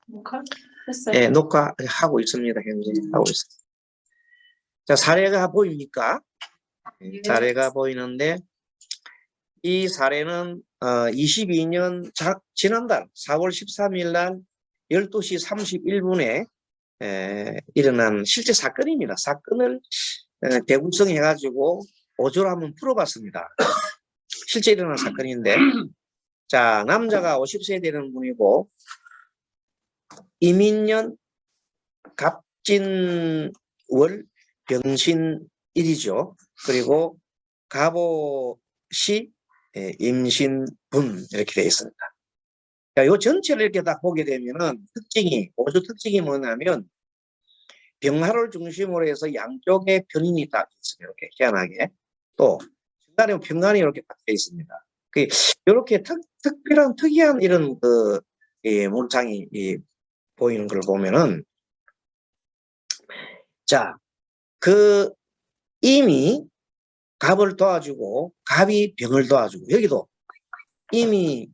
녹화? 했어요? 네, 녹화하고 있습니다. 현재 하고 있습니다. 자, 사례가 보입니까? 사례가 보이는데 이 사례는 22년 지난달 4월 13일 날 12시 31분에 일어난 실제 사건입니다. 사건을 대구성해가지고 오조를 한번 풀어봤습니다. 실제 일어난 사건인데, 자, 남자가 50세 되는 분이고, 이민년 갑진월 병신일이죠. 그리고 갑옷이 임신분 이렇게 되어 있습니다. 자, 요 전체를 이렇게 딱 보게 되면은 오조 특징이 뭐냐면, 병화를 중심으로 해서 양쪽에 편인이 딱 있어요. 이렇게 희한하게. 또 중간에 편관이 이렇게 딱 되어 있습니다. 이렇게 특이한 이런 문장이 보이는 걸 보면은, 자, 이미 갑을 도와주고 갑이 병을 도와주고, 여기도 이미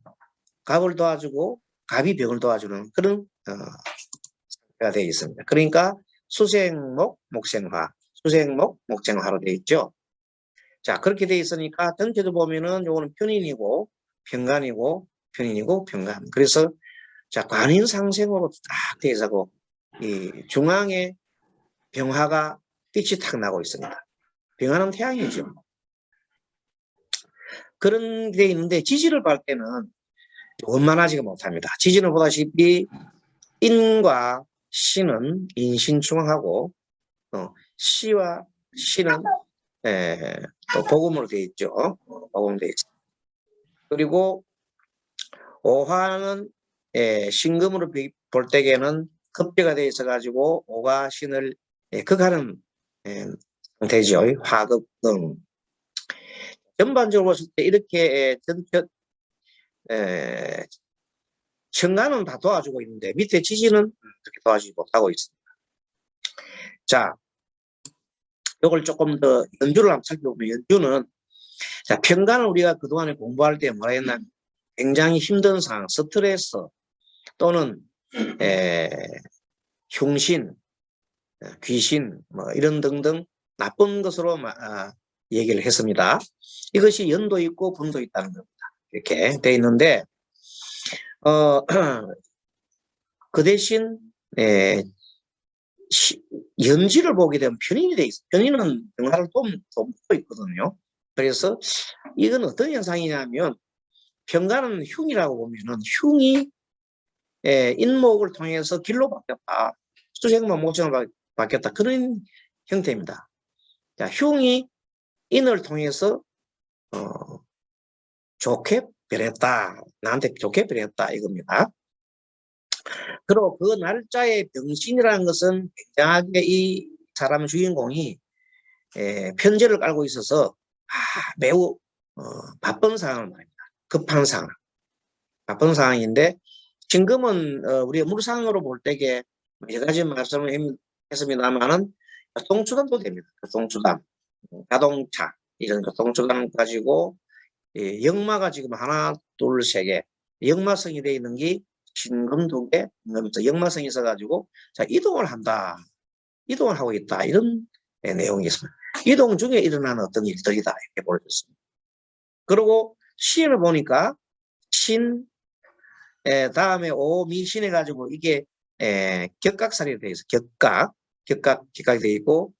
갑을 도와주고 갑이 병을 도와주는 그런 상태가 되어 있습니다. 그러니까 수생목, 목생화, 수생목, 목생화로 되어 있죠. 자, 그렇게 되어 있으니까 전체도 보면은 요거는 편인이고 편관이고 편인이고 편관. 그래서 자, 관인상생으로 딱 되어 있고 이 중앙에 병화가 빛이 탁 나고 있습니다. 병화는 태양이죠. 그런 게 있는데 지지를 볼 때는 원만하지가 못합니다. 지지는 보다시피 인과 신은 인신충하고 시와 신은 또 복음으로 되어 있죠. 복음으로 되어 있죠. 그리고 오화는 신금으로 볼 때에는 급제가 되어 있어 가지고 오가 신을 극하는 상태죠. 화급 등 전반적으로 봤을 때 이렇게 천간은 다 도와주고 있는데 밑에 지지는 그렇게 도와주지 못하고 있습니다. 자, 이걸 조금 더 연주를 한번 살펴보면, 연주는 자, 편간은 우리가 그동안에 공부할 때 뭐라 했나, 굉장히 힘든 상황, 스트레스 또는 흉신, 귀신 뭐 이런 등등 나쁜 것으로 얘기를 했습니다. 이것이 연도 있고 분도 있다는 겁니다. 이렇게 돼 있는데 그 대신 연지를 보게 되면 편인이 돼 있어요. 편인은 병화를 돕고 있거든요. 그래서 이건 어떤 현상이냐면, 편간은 흉이라고 보면은 흉이 인목을 통해서 길로 바뀌었다. 수생목 목적으로 바뀌었다. 그런 형태입니다. 자, 흉이 인을 통해서 좋게 변했다. 나한테 좋게 변했다. 이겁니다. 그리고 그 날짜의 병신이라는 것은 굉장하게 이 사람 주인공이 편제를 깔고 있어서 매우 바쁜 상황을 말합니다. 급한 상황. 바쁜 상황인데, 지금은 우리가 물상으로 볼 때에 여러 가지 말씀을 했습니다만은 교통수단도 됩니다. 교통수단, 자동차 이런 교통수단 가지고 역마가 지금 하나, 둘, 세 개, 역마성이 되어 있는 게 신금 2개, 역마성이 있어가지고 자, 이동을 한다, 이동을 하고 있다, 이런 내용이 있습니다. 이동 중에 일어나는 어떤 일들이다 이렇게 볼 수 있습니다. 그리고 시를 보니까 신 다음에 오미신 해가지고 이게 격각살이 되어 있어. 격각이 되어 있고,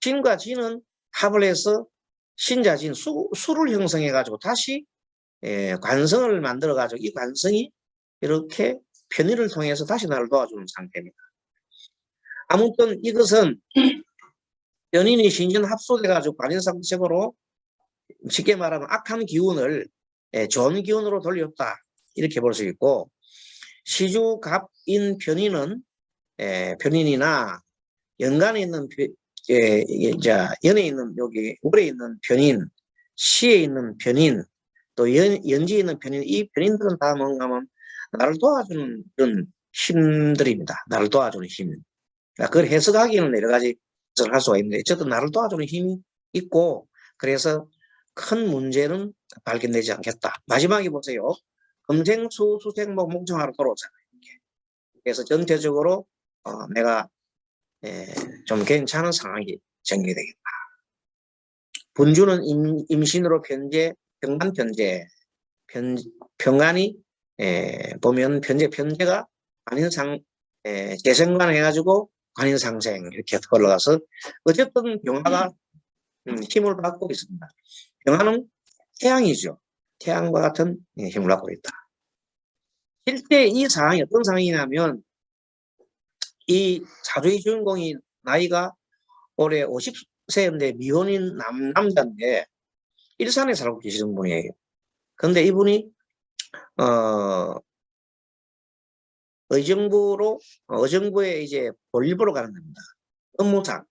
신과 진은 합을 해서 신자진 수를 형성해가지고 다시 관성을 만들어가지고 이 관성이 이렇게 편의를 통해서 다시 나를 도와주는 상태입니다. 아무튼 이것은 연인이 신신 합소돼가지고 관인상식으로 쉽게 말하면 악한 기운을 좋은 기운으로 돌렸다. 이렇게 볼 수 있고, 시주 갑인 편인은 편인이나 연간에 있는 연에 있는 여기 월에 있는 편인, 시에 있는 편인, 또 연지에 있는 편인, 이 편인들은 다 뭔가 하면 나를 도와주는 그런 힘들입니다. 나를 도와주는 힘. 그걸 해석하기는 여러 가지 해석을 할 수가 있는데, 어쨌든 나를 도와주는 힘이 있고, 그래서 큰 문제는 발견되지 않겠다. 마지막에 보세요. 금생수, 수생목, 목청하로 돌아오잖아요. 그래서 전체적으로 내가 좀 괜찮은 상황이 전개되겠다. 분주는 임신으로 편제, 병간 편제, 병간이 보면 편제가 관인상 재생관 해가지고 관인상생 이렇게 올라가서 어쨌든 병화가 힘을 받고 있습니다. 병화는 태양이죠. 태양과 같은 힘을 받고 있다. 실제 이 상황이 어떤 상황이냐면 이 사주의 주인공이 나이가 올해 50세인데 미혼인 남자인데 일산에 살고 계시는 분이에요. 근데 이분이 의정부에 이제 볼일보러 가는 겁니다. 업무상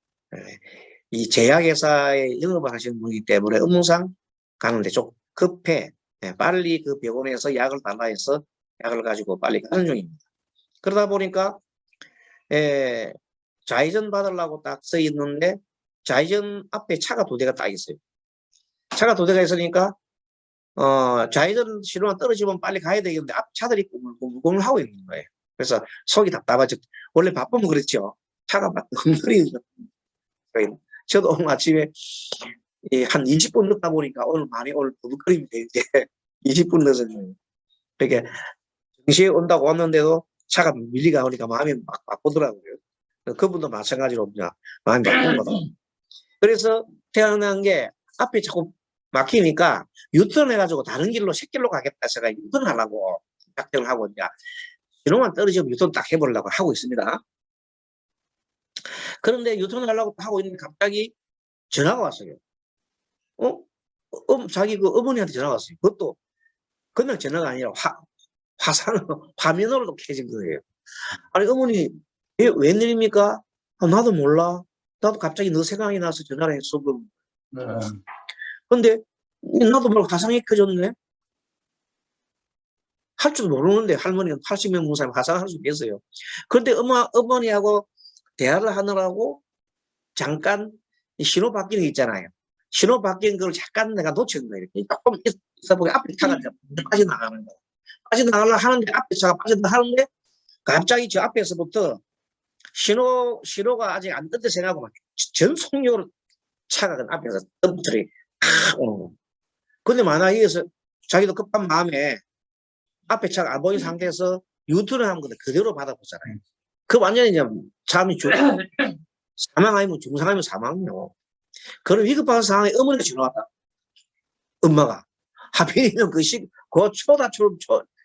이 제약회사에 영업을 하시는 분이기 때문에 업무상 가는데 좀 급해. 빨리 그 병원에서 약을 달라 해서 약을 가지고 빨리 가는 중입니다. 그러다 보니까 좌회전 받으려고 딱 서 있는데 좌회전 앞에 차가 두 대가 딱 있어요. 차가 두 대가 있으니까 좌회전 신호가 떨어지면 빨리 가야 되겠는데 앞 차들이 꾸물꾸물 하고 있는 거예요. 그래서 속이 답답하죠. 원래 바쁘면 그렇죠. 차가 막 흔들리죠. 저도 오늘 아침에 한 20분 늦다 보니까 오늘 부득거림이 이제 20분 늦었네요. 그렇게 정시에 온다고 왔는데도 차가 밀리가 오니까 마음이 막 바쁘더라고요. 그분도 마찬가지로 마음이 바쁜 거다. 그래서 태어난 게 앞에 자꾸 막히니까 유턴해가지고 다른 길로 새길로 가겠다 해서 유턴하려고 작정을 하고 이제 신호만 떨어지면 유턴 딱 해보려고 하고 있습니다. 그런데 유턴을 하려고 하고 있는데 갑자기 전화가 왔어요. 자기 그 어머니한테 전화가 왔어요. 그것도 그냥 전화가 아니라 화면으로도 켜진 거예요. 아니 어머니 웬일입니까? 나도 몰라. 나도 갑자기 너 생각이 나서 전화를 했어. 근데 나도 뭘 화상이 켜졌네. 할 줄 모르는데 할머니가 80명 무사히 화상할 수 있어요. 그런데 어머니하고 대화를 하느라고 잠깐 신호 바뀌는 게 있잖아요. 신호 바뀐 걸 잠깐 내가 놓친 거예요. 조금 있어 보게 앞에 차가 빠져나가는 거예요. 빠져나가려고 하는데 앞에 차가 빠져나가는데 갑자기 저 앞에서부터 신호가 아직 안 떴다 생각하고 전속력으로 차가 앞에서 덤프트리 탁 오는 거예요. 근데 만약 여기서 자기도 급한 마음에 앞에 차가 안 보인 상태에서 유턴을 하면 그대로 받아보잖아요. 그 완전히 이제 잠이 사망 아니면 중상 아니면 사망이요. 그런 위급한 상황에 어머니가 전화왔다. 엄마가. 하필이면 그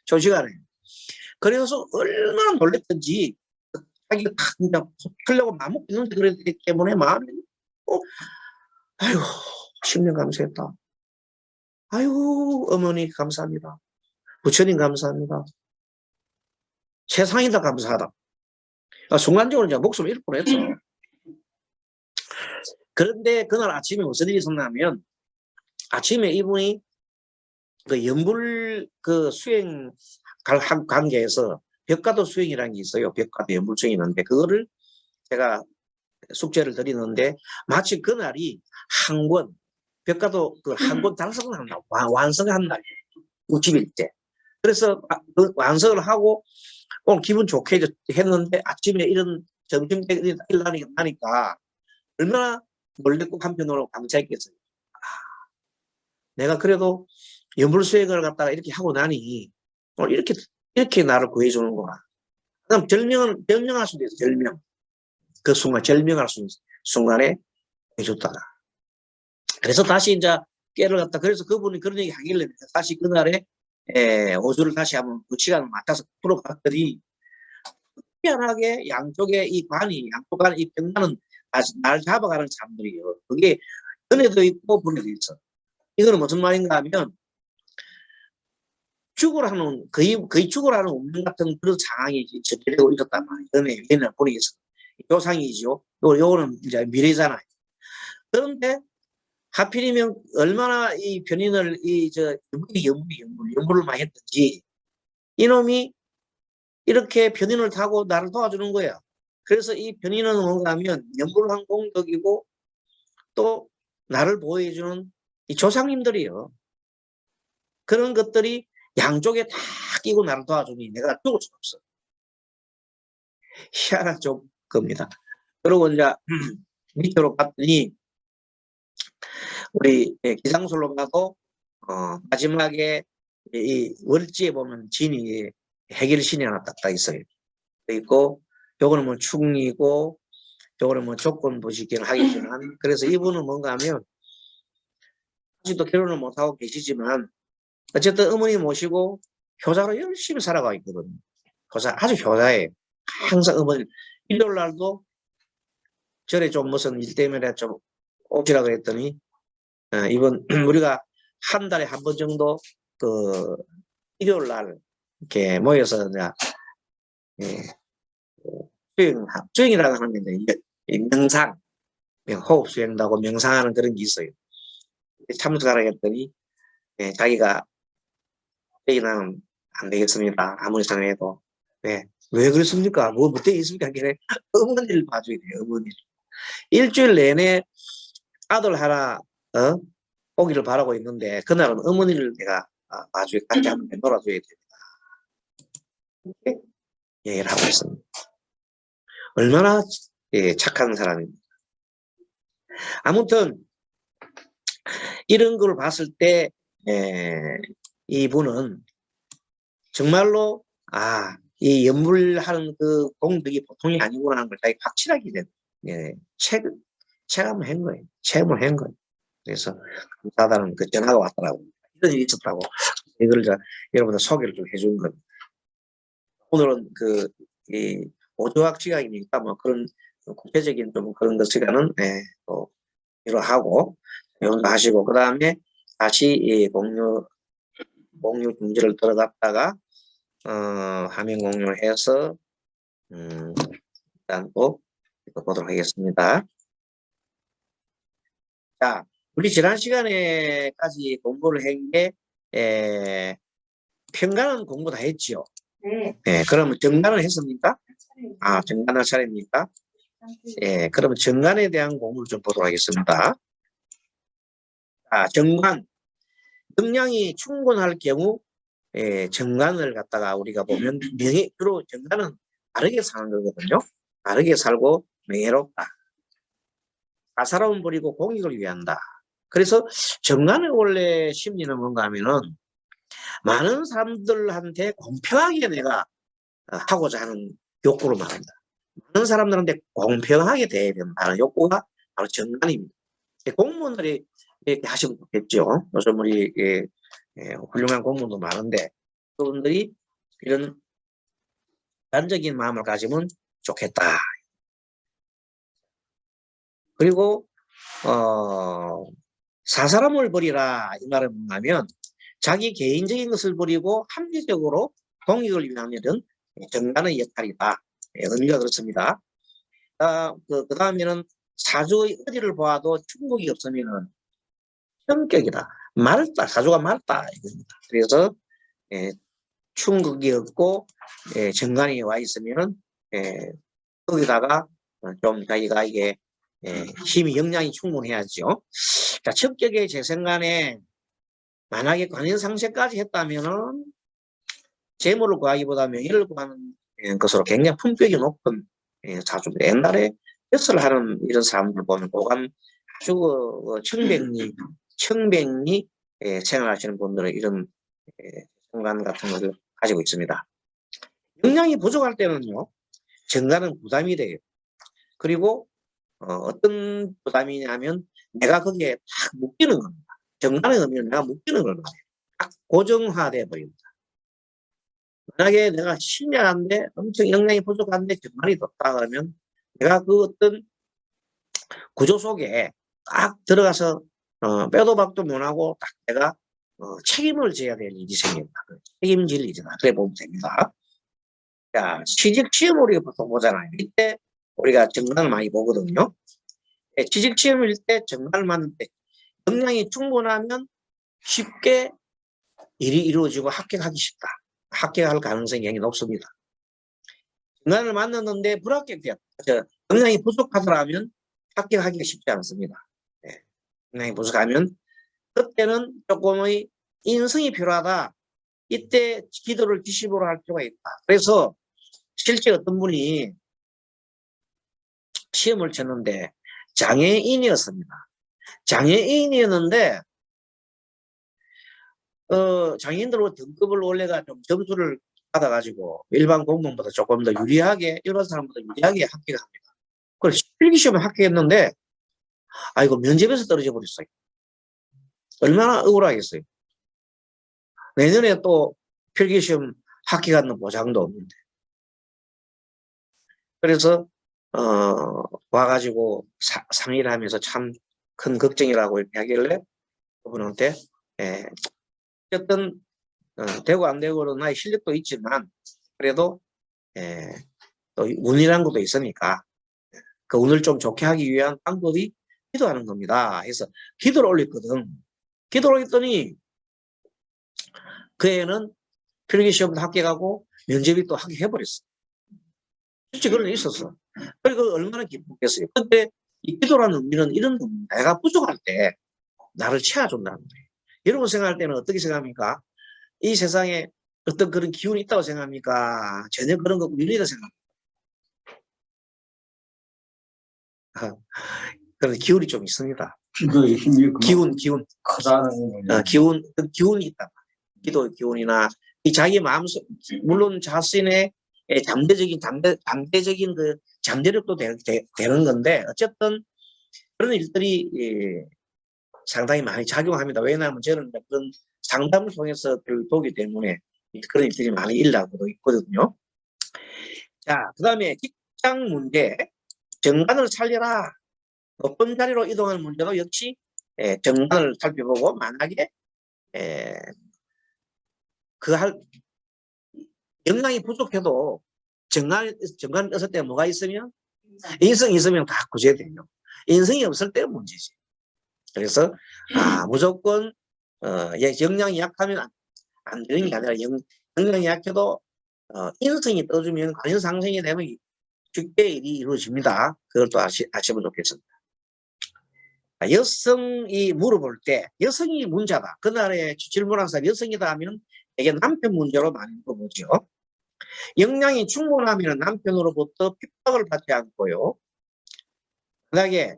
초시간에. 그래서 얼마나 놀랬던지 자기가 탁 그냥 하려고 마음 먹고 있는데 그랬기 때문에 마음이 아이고 10년 감사했다. 아이고 어머니 감사합니다. 부처님 감사합니다. 세상이 다 감사하다. 순간적으로 이제 목숨을 잃고 했어. 그런데 그날 아침에 무슨 일이 있었냐면 아침에 이분이 그 연불 그 수행 관계에서 벽가도 수행이라는 게 있어요. 벽가도 연불 수행이 있는데 그거를 제가 숙제를 드리는데 마치 그날이 벽가도 그 한 권 달성을 한다. 완성한 날이에요. 60일째. 그래서 그 완성을 하고 오늘 기분 좋게 했는데 아침에 이런 점심 때 일어나니까 얼마나 놀랬고 한편으로 감사했겠어요. 내가 그래도 연불수행을 갖다가 이렇게 하고 나니 오늘 이렇게 나를 구해주는구나. 그럼 절명할 수도 있어. 절명. 그 순간 절명할 수 있는 순간에 해줬다가. 그래서 다시 이제 깨를 갖다 그래서 그분이 그런 얘기 하길래 다시 그날에 오수를 다시 한번 그 시간을 맞춰서 풀어갔더니 희한하게 양쪽에 이 병관은 날 잡아가는 사람들이에요. 그게 은혜도 있고 분해도 있어. 이거는 무슨 말인가 하면 거의 죽으라는 운명 같은 그런 상황이 전개되고 있었단 말이에요. 은혜는 분해에서. 조상이죠. 요거는 이제 미래잖아요. 그런데 하필이면 얼마나 이 변인을 연불을 많이 했던지 이놈이 이렇게 변인을 타고 나를 도와주는 거야. 그래서 이 변인은 뭔가 하면 연불한 공덕이고 또 나를 보호해주는 이 조상님들이요. 그런 것들이 양쪽에 다 끼고 나를 도와주니 내가 죽을 수 없어. 희한한 좀 겁니다. 그리고 이제 밑으로 봤더니 우리 기상술로 봐도 마지막에 이 월지에 보면 진이 해결신이 하나 딱 있어요. 있고 요거는 뭐 충이고 요거는 뭐 조건부시기는 하겠지만 그래서 이분은 뭔가 하면 아직도 결혼을 못하고 계시지만 어쨌든 어머니 모시고 효자로 열심히 살아가고 있거든요. 효자, 아주 효자예요. 항상 어머니 일요일 날도 절에 좀 무슨 일 때문에 좀 오시라 그랬더니 이번 우리가 한 달에 한 번 정도 그 일요일 날 이렇게 모여서 이제 수행이라고 하는 게 명상, 호흡 수행도 하고 명상하는 그런 게 있어요. 참석하라 했더니 자기가 여기는 안 되겠습니다. 아무리 생각해도. 네. 왜 그렇습니까? 뭐 되어 있습니까? 그래 어머니를 봐줘야 돼요. 어머니. 일주일 내내 아들 하나 오기를 바라고 있는데 그날은 어머니를 내가 봐줘야 같이 한번 놀아줘야 됩니다. 이렇게 얘기를 하고 있습니다. 얼마나 착한 사람입니다. 아무튼 이런 걸 봤을 때 이분은 정말로 이 연불하는 그 공덕이 보통이 아니구나 하는 걸 자기 확실하게 체감을 한 거예요. 체험을 한 거예요. 그래서 감사하다는 그 전화가 왔더라고요. 이런 일이 있었다고. 이걸 여러분들 소개를 좀 해준 겁니다. 오늘은 이 오조학 시간이니까 뭐 그런 구체적인 좀 그런 것 시간은 또 하고 하시고 그 다음에 다시 이 공유 중지를 들어갔다가 화면 공유를 해서 일단 또 보도록 하겠습니다. 자, 우리 지난 시간에까지 공부를 한 게 평가는 공부 다 했지요. 네. 그러면 정관을 했습니까? 정관할 차례입니까? 그러면 정관에 대한 공부를 좀 보도록 하겠습니다. 정관. 역량이 충분할 경우 정관을 갖다가 우리가 보면 주로 정관은 바르게 사는 거거든요. 바르게 살고 명예롭다. 사사로움 버리고 공익을 위한다. 그래서 정관의 원래 심리는 뭔가 하면은 많은 사람들한테 공평하게 내가 하고자 하는 욕구로 말합니다. 많은 사람들한테 공평하게 대해야 된다는 욕구가 바로 정관입니다. 공무원들이 이렇게 하시면 좋겠죠. 요즘 우리 훌륭한 공무원도 많은데 그분들이 이런 단적인 마음을 가지면 좋겠다. 그리고 사사람을 버리라 이 말은 뭐냐면 자기 개인적인 것을 버리고 합리적으로 공익을 위하면은 정관의 역할이다. 의미가 그렇습니다. 그 다음에는 사주의 어디를 보아도 충격이 없으면은 성격이다. 맑다. 사주가 맑다. 이겁니다. 그래서 충격이 없고 정관이 와 있으면은 거기다가 좀 자기가 이게 힘이 역량이 충분해야죠. 자, 첩격의 재생간에 만약에 관연상세까지 했다면은 재물을 구하기보다 명예를 구하는 것으로 굉장히 품격이 높은 사주입니다. 옛날에 벼슬을 하는 이런 사람들 보면 고관 아주 청백리 생활하시는 분들은 이런 정관 같은 것을 가지고 있습니다. 역량이 부족할 때는요, 정관은 부담이 돼요. 그리고 어떤 부담이냐면 내가 거기에 딱 묶이는 겁니다. 정관의 의미는 내가 묶이는 걸 말해요. 딱 고정화되어 버립니다. 만약에 내가 신약한데 엄청 역량이 부족한데 정관이 덥다 그러면 내가 그 어떤 구조 속에 딱 들어가서 빼도 박도 못하고 딱 내가 책임을 져야 될 일이 생깁니다. 책임질 일이다. 그래 보면 됩니다. 자, 취직 시험 우리가 보통 보잖아요. 이때 우리가 정관을 많이 보거든요. 취직 시험일 때 정관을 맞는 때 역량이 충분하면 쉽게 일이 이루어지고 합격하기 쉽다. 합격할 가능성이 굉장히 높습니다. 정관을 만났는데 불합격되었다. 역량이 부족하더라면 합격하기가 쉽지 않습니다. 역량이 부족하면 그때는 조금의 인성이 필요하다. 이때 기도를 지시보로 할 필요가 있다. 그래서 실제 어떤 분이 시험을 쳤는데 장애인이었습니다. 장애인이었는데 장애인들로 등급을 올려가 좀 점수를 받아가지고 일반 공무원보다 조금 더 유리하게, 이런 사람보다 유리하게 합격합니다. 그래서 필기시험에 합격했는데 아이고 면접에서 떨어져 버렸어요. 얼마나 억울하겠어요. 내년에 또 필기시험 합격하는 보장도 없는데. 그래서 와가지고 상의를 하면서 참 큰 걱정이라고 하길래 그분한테 어쨌든 되고 안 되고는 나의 실력도 있지만 그래도 또 운이라는 것도 있으니까 그 운을 좀 좋게 하기 위한 방법이 기도하는 겁니다. 그래서 기도를 올렸거든. 기도를 올렸더니 그 애는 필기시험도 합격하고 면접이 또 합격해버렸어. 실제 그런 일이 있었어. 그리고 얼마나 기쁘겠어요. 근데 이 기도라는 의미는 이런 겁니다. 내가 부족할 때 나를 채워준다는 거예요. 여러분 생각할 때는 어떻게 생각합니까? 이 세상에 어떤 그런 기운이 있다고 생각합니까? 전혀 그런 거 없다 생각합니다. 그런 기운이 좀 있습니다. 기도의 힘이 기운 크다는 기운이 있다. 기도의 기운이나 이 자기 마음속, 물론 자신의 잠재적인 그 잠재력도 되는 건데 어쨌든 그런 일들이 상당히 많이 작용합니다. 왜냐하면 저는 그런 상담을 통해서 보기 때문에 그런 일들이 많이 일어나고 있거든요. 자, 그 다음에 직장 문제, 정관을 살려라. 높은 자리로 이동하는 문제도 역시 정관을 살펴보고 만약에 역량이 부족해도 정관 있을 때 뭐가 있으면 인성이 있으면 다 구제돼요. 인성이 없을 때는 문제지. 그래서 무조건 역량이 약하면 안 되는 게 아니라 역량이 약해도 인성이 떠주면 관연상승이 되면 쉽게 일이 이루어집니다. 그걸 또 아시면 좋겠습니다. 여성이 물어볼 때 여성이 문제다. 그날에 질문한 사람 여성이다 하면 이게 남편 문제로 많이 물어보죠. 역량이 충분하면 남편으로부터 핍박을 받지 않고요. 만약에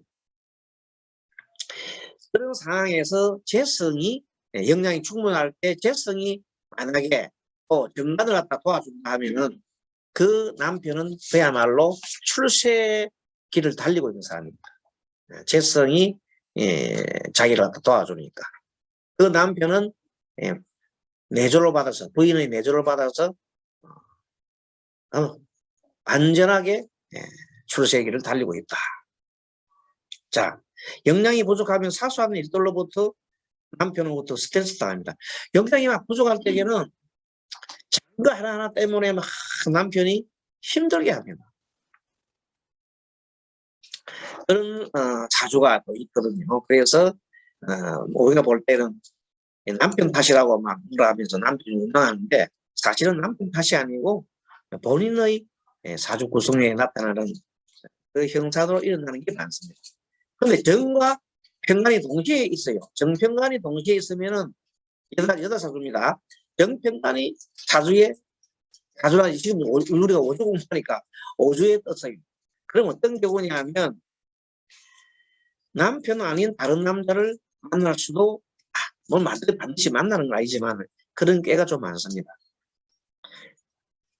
그런 상황에서 재성이 역량이 충분할 때 재성이 만약에 정관을 갖다 도와준다 하면은 그 남편은 그야말로 출세길을 달리고 있는 사람입니다. 재성이 자기를 갖다 도와주니까 그 남편은 내조를 받아서 부인의 내조를 받아서 안전하게 출세길을 달리고 있다. 자, 역량이 부족하면 사소한 일들로부터 남편으로부터 스트레스 당합니다. 역량이 막 부족할 때에는 작은 거 하나하나 때문에 막 남편이 힘들게 합니다. 그런 사주가 또 있거든요. 그래서 우리가 볼 때는 남편 탓이라고 막 물어하면서 남편이 원망하는데 사실은 남편 탓이 아니고 본인의 사주 구성에 나타나는 그 형사로 일어나는 게 많습니다. 그런데 정과 편관이 동시에 있어요. 정편관이 동시에 있으면은 여자 사주입니다. 정편관이 사주라 지금 우리가 오주 공부하니까 오주에 떴어요. 그럼 어떤 경우냐면 남편 아닌 다른 남자를 만날 수도 뭐 반드시 만나는 건 아니지만 그런 꾀가 좀 많습니다.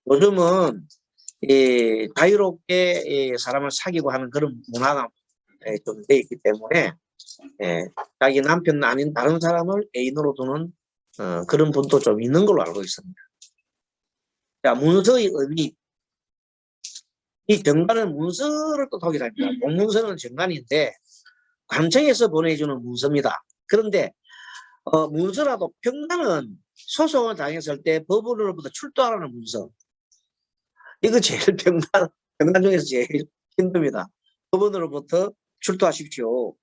요즘은 자유롭게 사람을 사귀고 하는 그런 문화가 좀 돼 있기 때문에 자기 남편 아닌 다른 사람을 애인으로 두는 그런 분도 좀 있는 걸로 알고 있습니다. 자, 문서의 의미. 이 정관은 문서를 뜻하기도 합니다. 공문서는 정관인데 관청에서 보내주는 문서입니다. 그런데 문서라도 평단은 소송을 당했을 때 법원으로부터 출두하라는 문서. 이거 제일 평단 중에서 제일 힘듭니다. 법원으로부터 출두하십시오.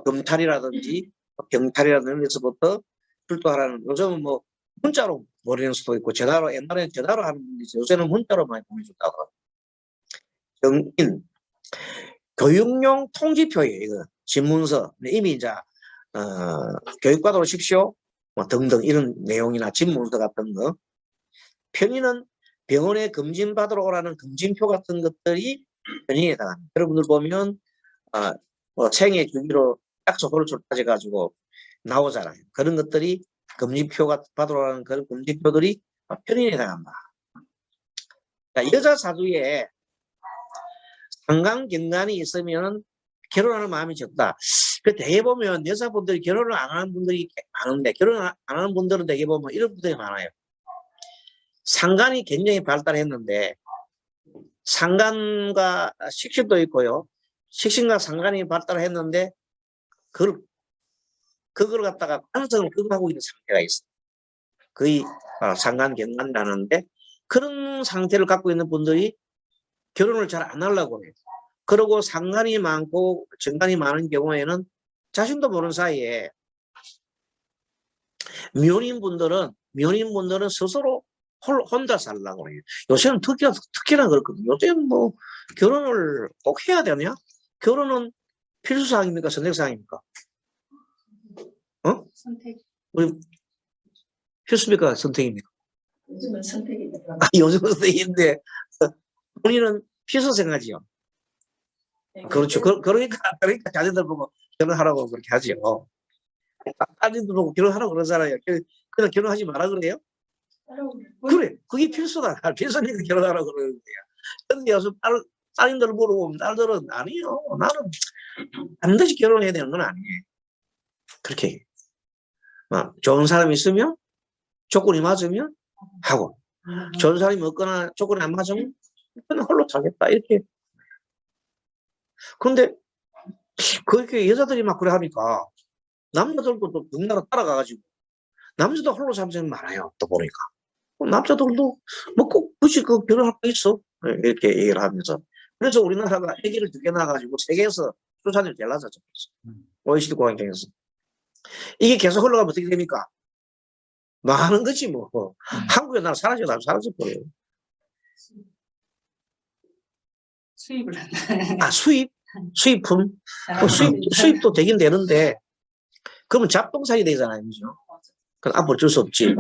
검찰이라든지 경찰이라든지 데서부터 출두하라는, 요즘은 뭐 문자로 보내는 수도 있고 전화로, 옛날에는 전화로 하는 분이 있어요. 요새는 문자로 많이 보내준다고. 정인, 교육용 통지표예요. 이거 집문서. 이미 이제 교육과도 오십시오. 뭐 등등 이런 내용이나 집문서 같은 거. 편의는 병원에 검진받으러 오라는 검진표 같은 것들이 편인에 해당합니다. 여러분들 보면 생애 주기로 약속 홀수까지 가지고 나오잖아요. 그런 것들이 금지표가 받으라는 그런 금지표들이 편인에 해당한다. 자, 여자 사주에 상간경관이 있으면 결혼하는 마음이 적다. 그 대개 보면 여자분들이 결혼을 안 하는 분들이 많은데, 결혼을 안 하는 분들은 대개 보면 이런 분들이 많아요. 상간이 굉장히 발달했는데 상간과 식신도 있고요. 식신과 상간이 발달했는데 그걸 갖다가 관성을 극하고 있는 상태가 있어요. 거의 상간경관이라는데 그런 상태를 갖고 있는 분들이 결혼을 잘 안 하려고 해요. 그리고 상간이 많고 정간이 많은 경우에는 자신도 모르는 사이에 미혼인분들은 스스로 혼자 살려고 해요. 요새는 특히나 그렇거든요. 요새는 뭐 결혼을 꼭 해야 되냐? 결혼은 필수사항입니까? 선택사항입니까? 선택. 우리 필수입니까? 선택입니까? 요즘은 선택입니다. 요즘은 선택인데 본인은 필수 생각이죠. 네, 그렇죠. 그러니까 자녀들 보고 결혼하라고 그렇게 하죠. 딸님들 보고 결혼하라고 그러잖아요. 그냥 결혼하지 마라 그래요? 그래, 그게 필수다. 필수니까 결혼하라고 그러는 거야. 근데 요즘 딸님들 물어보면 딸들은 아니요. 나는 반드시 결혼해야 되는 건 아니에요. 그렇게. 좋은 사람이 있으면 조건이 맞으면 하고 좋은 사람이 없거나 조건이 안 맞으면 그냥 홀로 살겠다. 이렇게. 그런데 그렇게 여자들이 막 그래 하니까 남자들도 또 누군가로 따라가가지고 남자도 홀로 사는 사람이 많아요. 또 보니까. 남자들도 뭐 꼭 굳이 그 결혼할 거 있어. 이렇게 얘기를 하면서. 그래서 우리나라가 아기를 2개 낳아가지고 세계에서 출산율 제일 낮아졌어. OECD 공항 중에서. 이게 계속 흘러가면 어떻게 됩니까? 많은 거지 뭐. 한국에 나라 사라져버려요. 수입을 한다. 수입품? 수입도 되긴 되는데 그러면 잡동사니 되잖아요. 그죠? 그럼 앞으로 어쩔 수 없지.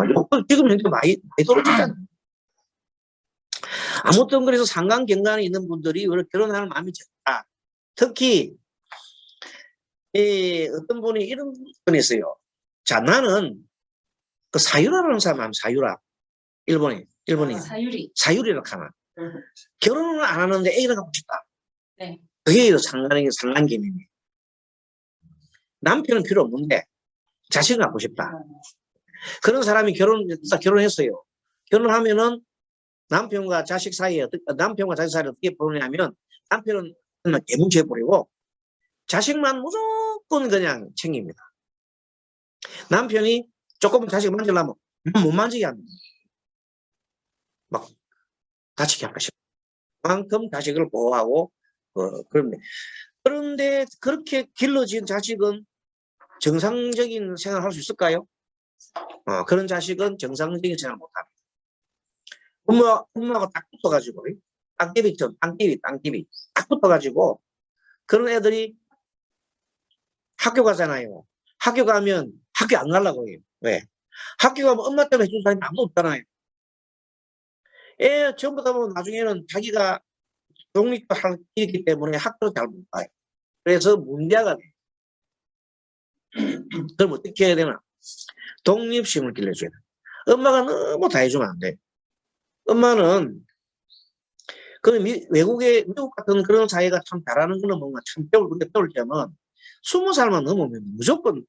지금 현재 많이 떨어지잖아요. 아무튼 그래서 상간경관이 있는 분들이 결혼하는 마음이 적다. 특히 어떤 분이 이런 분이 있어요. 자, 나는 그 사유라라는 사람 하면 사유라. 일본이 사유리라고 하나. 결혼을 안 하는데 애를 갖고 싶다. 네. 그게 상간경관이에요. 남편은 필요 없는데 자식을 갖고 싶다. 그런 사람이 결혼했어요. 결혼하면은 남편과 자식 사이에 어떻게 보냐면 남편은 그냥 개문치해버리고 자식만 무조건 그냥 챙깁니다. 남편이 조금 자식을 만지려면 못 만지게 합니다. 막 다치게 하고 싶어. 그만큼 자식을 보호하고 그런데 그렇게 길러진 자식은 정상적인 생활을 할 수 있을까요? 그런 자식은 정상적인 생활을 못합니다. 엄마가 딱 붙어가지고 땅집이 딱 붙어가지고 그런 애들이 학교 가잖아요. 학교 가면 학교 안 가려고 해요. 왜? 학교 가면 엄마 때문에 해준 사람이 아무도 없잖아요. 애 전부 다 보면 나중에는 자기가 독립할 일이기 때문에 학교를 잘 못 가요. 그래서 문제가 돼요. 그럼 어떻게 해야 되나? 독립심을 길러줘야 돼요. 엄마가 너무 다 해주면 안 돼. 엄마는 미국 같은 그런 사회가 참 잘하는 거는 뭔가 참 배울 때면 20살만 넘으면 무조건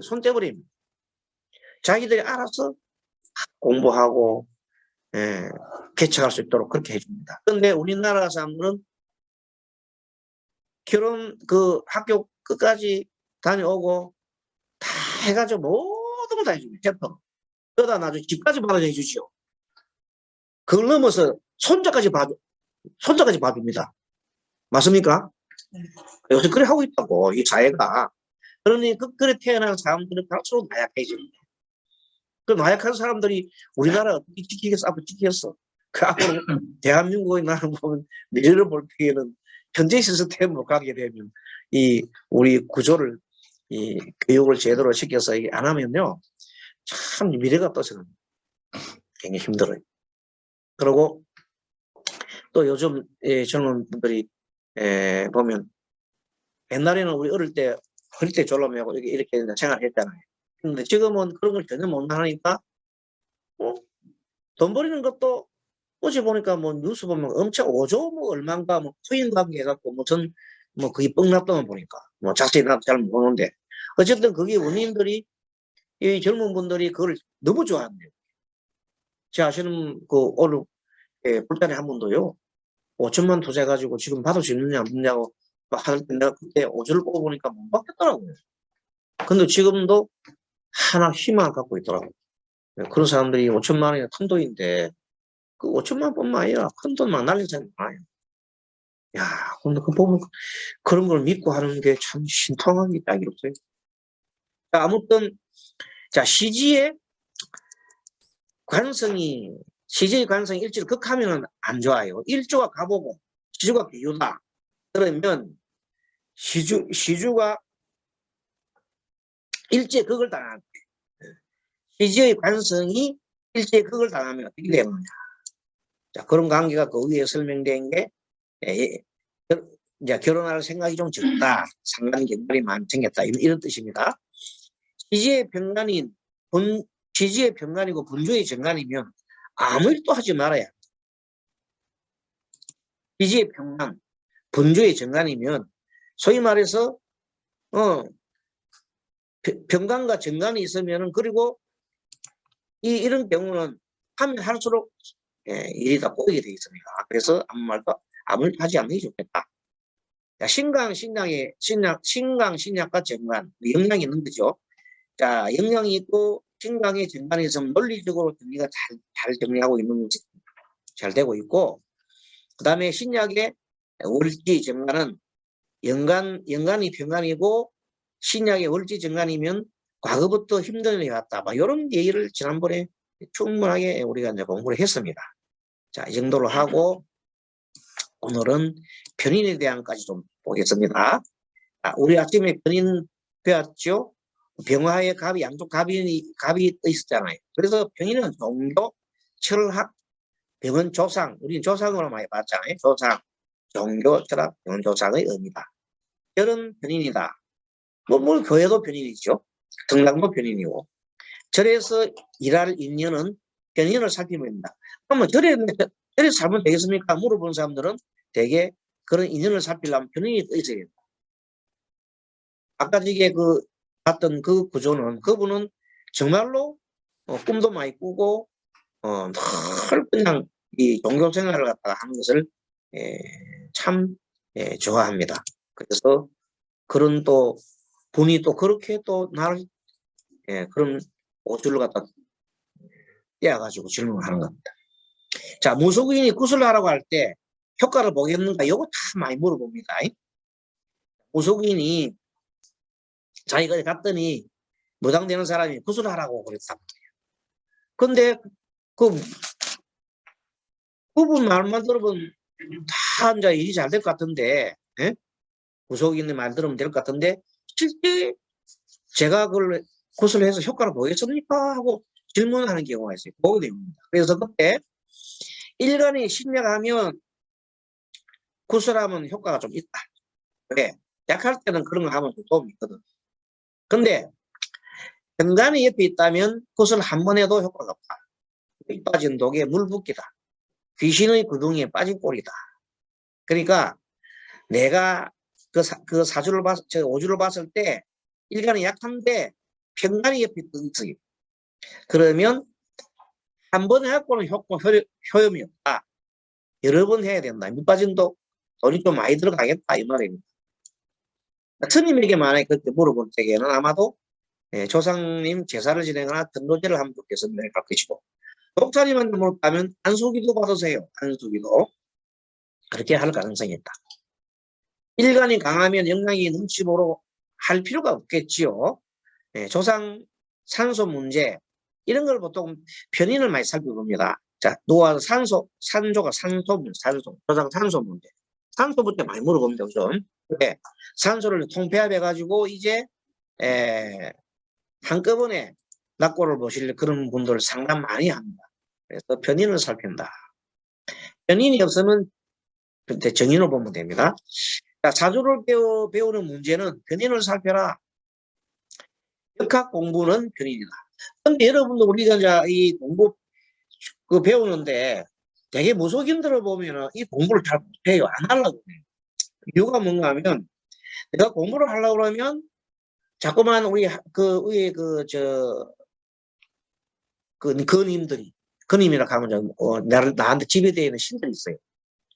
손 떼버리면 자기들이 알아서 공부하고 개척할 수 있도록 그렇게 해줍니다. 그런데 우리나라 사람들은 학교 끝까지 다녀오고 다 해가지고 모든 걸 다 해줍니다. 그러다 나중에 집까지 받아서 해주시오. 그걸 넘어서 손자까지 봐줍니다. 맞습니까? 요새 그래 하고 있다고, 이 사회가. 그러니 그래 태어난 사람들은 갈수록 나약해집니다. 그 나약한 사람들이 우리나라 어떻게 앞으로 지키겠어? 그 앞으로 대한민국의 나라 보면 미래를 볼 때에는 현재 시스템으로 가게 되면 우리 구조를 교육을 제대로 시켜서 안 하면요 참 미래가 또 저는 굉장히 힘들어요. 그리고 또 요즘 젊은 분들이 보면 옛날에는 우리 어릴 때 허리띠 졸라매고 이렇게 생활했잖아요. 근데 지금은 그런 걸 전혀 못 하니까 돈 버리는 것도 어제 보니까 뭐 뉴스 보면 엄청 5조 뭐 얼마인가 뭐 코인 관계 해갖고 무슨 뭐 그게 뻥났다만 보니까 뭐 자세히 나도 잘 모르는데 어쨌든 그게 원인들이 이 젊은 분들이 그걸 너무 좋아한대요. 제가 아시는 그 오늘 불단에 한 분도요 5천만 투자해가지고 지금 봐도 짓느냐 안 짓느냐고 막 하는데 내가 그때 5조를 뽑아보니까 못 받겠더라고요. 근데 지금도 하나 희망을 갖고 있더라고요. 그런 사람들이 5천만 원이 큰 돈인데 그 5천만 원뿐만 아니라 큰 돈 막 날리지 않아요. 야, 근데 그 보면 그런 걸 믿고 하는 게 참 신통한 게 딱이 없어요. 자, 아무튼 자 CG의 관성이 일지를 극하면 안 좋아요. 일조가 가보고 시주가 비유다. 그러면 시주가 일제 극을 당할 때 시지의 관성이 일제 극을 당하면 어떻게 되느냐. 자, 그런 관계가 그 위에 설명된 게 이제 결혼할 생각이 좀 적다. 상관 경관이 많이 생겼다. 이런 뜻입니다. 시지의 병간이고 분주의 정간이면 아무 일도 하지 말아야. 시지의 병간, 분주의 정간이면 소위 말해서 병간과 정간이 있으면은 그리고 이런 경우는 하면 할수록 일이 다 꼬이게 되어 있습니다. 그래서 아무 말도 하지 않는 게 좋겠다. 자, 신강, 신약과 정간, 영향이 있는 거죠. 자, 영향이 있고, 신강의 정간이 있으면 논리적으로 정리가 잘 정리하고 있는, 잘 되고 있고, 그 다음에 신약의 월지 정간은 연간이 병간이고, 신약의 월지 정간이면 과거부터 힘든 일이 왔다. 막 이런 얘기를 지난번에 충분하게 우리가 이제 공부를 했습니다. 자, 이 정도로 하고, 오늘은 변인에 대한까지 좀 보겠습니다. 우리 아침에 변인 배웠죠? 병화의 갑이 양쪽 갑이 있었잖아요. 그래서 변인은 종교, 철학, 병은 조상, 우리는 조상으로 많이 봤잖아요. 조상, 종교, 철학, 병은 조상의 의미다. 절은 변인이다. 뭐 교회도 변인이죠. 성당도 변인이고. 절에서 일할 인연은 변인을 살피면 됩니다. 그러면 절에서 살면 되겠습니까? 물어보는 사람들은 대개 그런 인연을 살피려면 변인이 있어야 된다. 아까 저게 봤던 그 구조는 그분은 정말로 꿈도 많이 꾸고 늘 그냥 이 종교 생활을 갖다가 하는 것을 참 좋아합니다. 그래서 그런 또 분이 또 그렇게 또 나를 그런 오주를 갖다 떼어가지고 질문을 하는 겁니다. 자, 무속인이 구슬하라고 할 때 효과를 보겠는가? 이거 다 많이 물어봅니다. 무속인이 자기가 갔더니 무당되는 사람이 구슬하라고 그랬단 말이에요. 근데 그분 말만 들으면 다 이제 일이 잘 될 것 같은데, 무속인의 말 들으면 될 것 같은데 실제 제가 그걸 구슬해서 효과를 보겠습니까? 하고 질문하는 경우가 있어요. 그 내용입니다. 그래서 그때 일간이 신약하면 구슬하면 효과가 좀 있다. 왜? 약할 때는 그런 거 하면 좀 도움이 있거든. 근데 병간이 옆에 있다면 구슬 한 번 해도 효과가 없다. 이 빠진 독에 물 붓기다. 귀신의 구덩이에 빠진 꼴이다. 그러니까 내가 그 사주를 오주를 봤을 때 일간이 약한데 병간이 옆에 있어요. 그러면 한 번 해갖고는 효험이 없다. 여러 번 해야 된다. 밑빠진 독 돈이 좀 많이 들어가겠다 이 말입니다. 스님에게 만약에 그렇게 물어볼 때에는 아마도 조상님 제사를 지내거나 등로제를 하면 좋겠어 갈 것이고, 독사님한테 물었다면 안수기도 받으세요. 안수기도 그렇게 할 가능성이 있다. 일간이 강하면 영양이 넘치도록 할 필요가 없겠지요. 조상 산소 문제 이런 걸 보통 변인을 많이 살펴봅니다. 자, 누가 산조가 조상 산소 문제. 산소부터 많이 물어봅니다. 우선. 네. 산소를 통폐합해가지고 이제 한꺼번에 낙고를 보실 그런 분들 상담 많이 합니다. 그래서 변인을 살핀다. 변인이 없으면 근데 정인을 보면 됩니다. 자, 사주를 배우는 문제는 편인을 살펴라. 역학 공부는 편인이다. 근데 여러분도 우리가 이제 이 공부 배우는데 되게 무속인들을 보면은 이 공부를 잘 못해요. 안 하려고 해요. 이유가 뭔가 하면 내가 공부를 하려고 그러면 자꾸만 우리 그님이라 하면 나한테 지배되어 있는 신들이 있어요.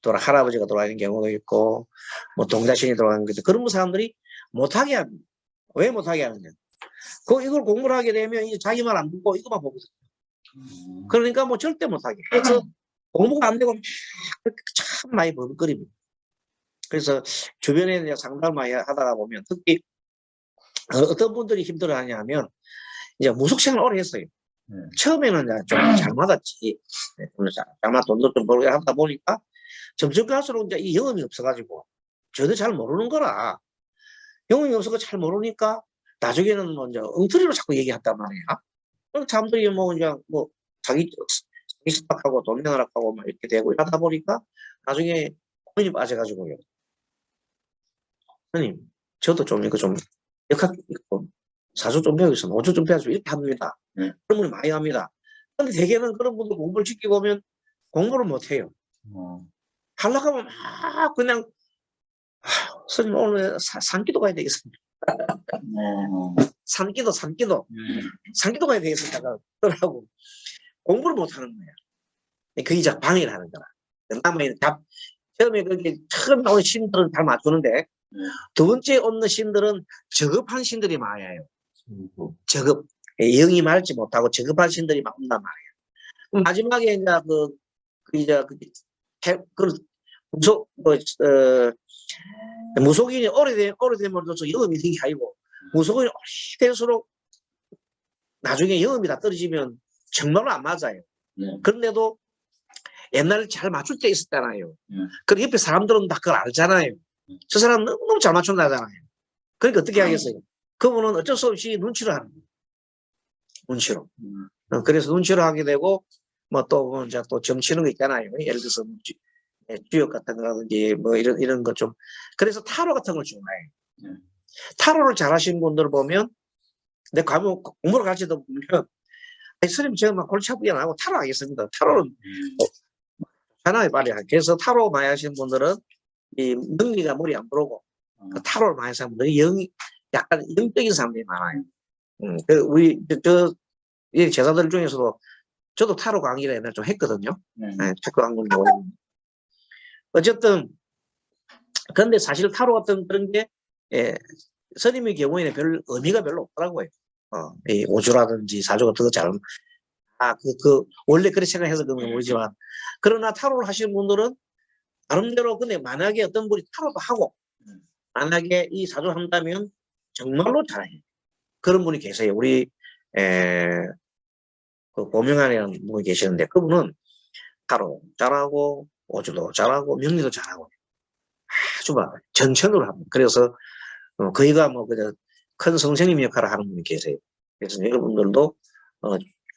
할아버지가 돌아가는 경우도 있고 뭐 동자신이 돌아가는 것도 그런 사람들이 못하게 합니다. 왜 못하게 하느냐? 이걸 공부를 하게 되면 이제 자기 말 안 듣고 이거만 보거든요. 그러니까 뭐 절대 못하게. 그래서 공부가 안 되고 참 많이 버벅거립니다. 그래서 주변에 이제 상담을 많이 하다가 보면 특히 어떤 분들이 힘들어하냐면 이제 무속생을 오래 했어요. 처음에는 좀 잘 맞았지. 아마 돈도 좀 벌고 하다 보니까 점점 갈수록 이제 이 영혼이 없어가지고 저도 잘 모르는 거라 영혼이 없어서 잘 모르니까 나중에는 뭐 이제 엉터리로 자꾸 얘기한단 말이야. 그럼 사람들이 뭐 이제 뭐 자기 식탁하고 돈 내놔라고 막 이렇게 되고 하다 보니까 나중에 고민이 빠져가지고요. 선생님, 저도 좀 이거 좀 역학 사주 좀 배우겠어, 오주 좀 배워서 이렇게 합니다. 그런 분이 많이 합니다. 근데 대개는 그런 분들 공부를 지키고 보면 공부를 못 해요. 하려고 하면 막 그냥 선생님 오늘 산기도 가야 되겠습니다. 산기도 가야 되겠습니다. 그러라고 공부를 못 하는 거야. 그게 이제 방해를 하는 거라. 그다음에 처음에 그렇게 처음 나온 신들은 잘 맞추는데 두 번째 없는 신들은 저급한 신들이 많아요. 저급. 영이 말지 못하고 저급한 신들이 막 온단 말이에요. 마지막에 이제 무속인이 오래됨으로써 영음이 생기게 아니고 무속인이 오래될수록 나중에 영음이 다 떨어지면 정말로 안 맞아요. 그런데도 옛날에 잘 맞출 때 있었잖아요. 그 옆에 사람들은 다 그걸 알잖아요. 저 사람 너무 잘 맞춘다잖아요. 그러니까 어떻게 하겠어요? 그분은 어쩔 수 없이 눈치로 하는 거예요. 눈치로. 그래서 눈치로 하게 되고 뭐 또 이제 또 점치는 거 있잖아요. 예를 들어서 주역 같은 거라든지 뭐 이런 것 좀. 그래서 타로 같은 걸 좋아해요. 타로를 잘하시는 분들 보면 내 공부를 가르치다 보면 선생님 제가 막 골치 아프게 안 하고 타로 하겠습니다. 타로는 하나의 말이야. 그래서 타로 많이 하시는 분들은 이 능리가 머리 안 들어오고 타로를 많이 하시는 분들이 약간 영적인 사람들이 많아요. 우리 제자들 중에서도 저도 타로 강의를 옛날에 좀 했거든요. 타로 강의를 어쨌든 근데 사실 타로 같은 그런 게 스님의 경우에는 별 의미가 별로 없더라고요. 이 오주라든지 사주가 더 잘 원래 그렇게 생각해서 그런 건 모르지만 그러나 타로를 하시는 분들은 나름대로 근데 만약에 어떤 분이 타로도 하고 만약에 이 사주를 한다면 정말로 잘해요. 그런 분이 계세요. 우리 그 고명환이라는 분이 계시는데 그분은 타로 잘하고 오주도 잘하고 명리도 잘하고 아주 막 전천후로 합니다. 그래서 거의가 뭐 그냥 큰 선생님 역할을 하는 분이 계세요. 그래서 여러분들도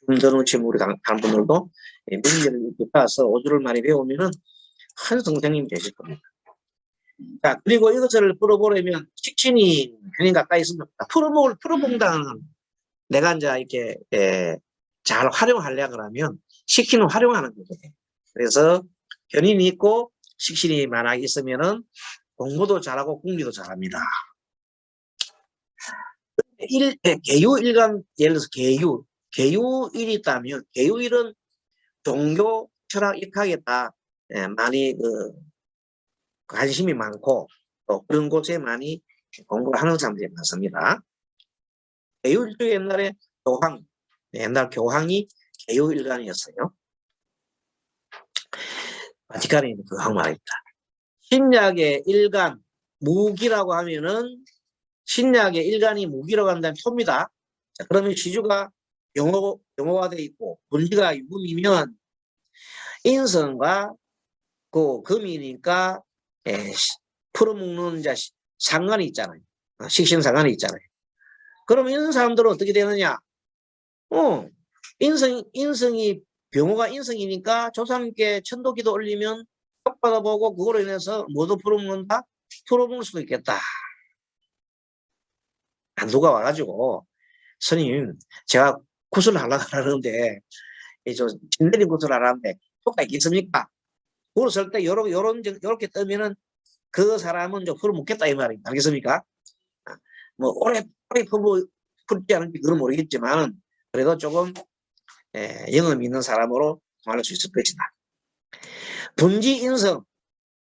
준전우 침울이 간 분들도 명리를 이렇게 따서 오주를 많이 배우면은 큰 선생님이 되실 겁니다. 자, 그리고 이것을 풀어보려면 식신이 굉장히 가까이 있습니다. 풀어본다는 내가 이제 이렇게 잘 활용하려고 하면 식신을 활용하는 거거든요. 그래서 견인이 있고 식신이 만약에 있으면은 공부도 잘하고 궁리도 잘합니다. 계유일간, 예를 들어서 계유일이 있다면 계유일은 종교, 철학, 일학에 다 많이 관심이 많고 또 그런 곳에 많이 공부를 하는 사람들이 많습니다. 계유일 중에 옛날에 옛날 교황이 계유일간이었어요. 바티칸에 있는 교황 말입니다. 신약의 일간, 무기라고 하면은 신약의 일간이 무기라고 한다면 토입니다. 자, 그러면 시주가 영어화되어 있고 분지가 유금이면 인성과 그 금이니까 풀어먹는 상관이 있잖아요. 식신 상관이 있잖아요. 그러면 이런 사람들은 어떻게 되느냐? 인성이 병호가 인성이니까 조상님께 천도기도 올리면 받아보고 그거로 인해서 뭐도 풀어먹는다? 풀어먹을 수도 있겠다. 누가 와가지고 스님 제가 구슬 하려고 하는데 저 진대리 구슬 하려는데 효과 있겠습니까? 그걸 쓸 때 요렇게 뜨면은 그 사람은 좀 풀어먹겠다 이 말입니다. 알겠습니까? 뭐 오래 풀지 않은지 그건 모르겠지만 그래도 조금 영업 있는 사람으로 말할 수 있을 것이다. 분지인성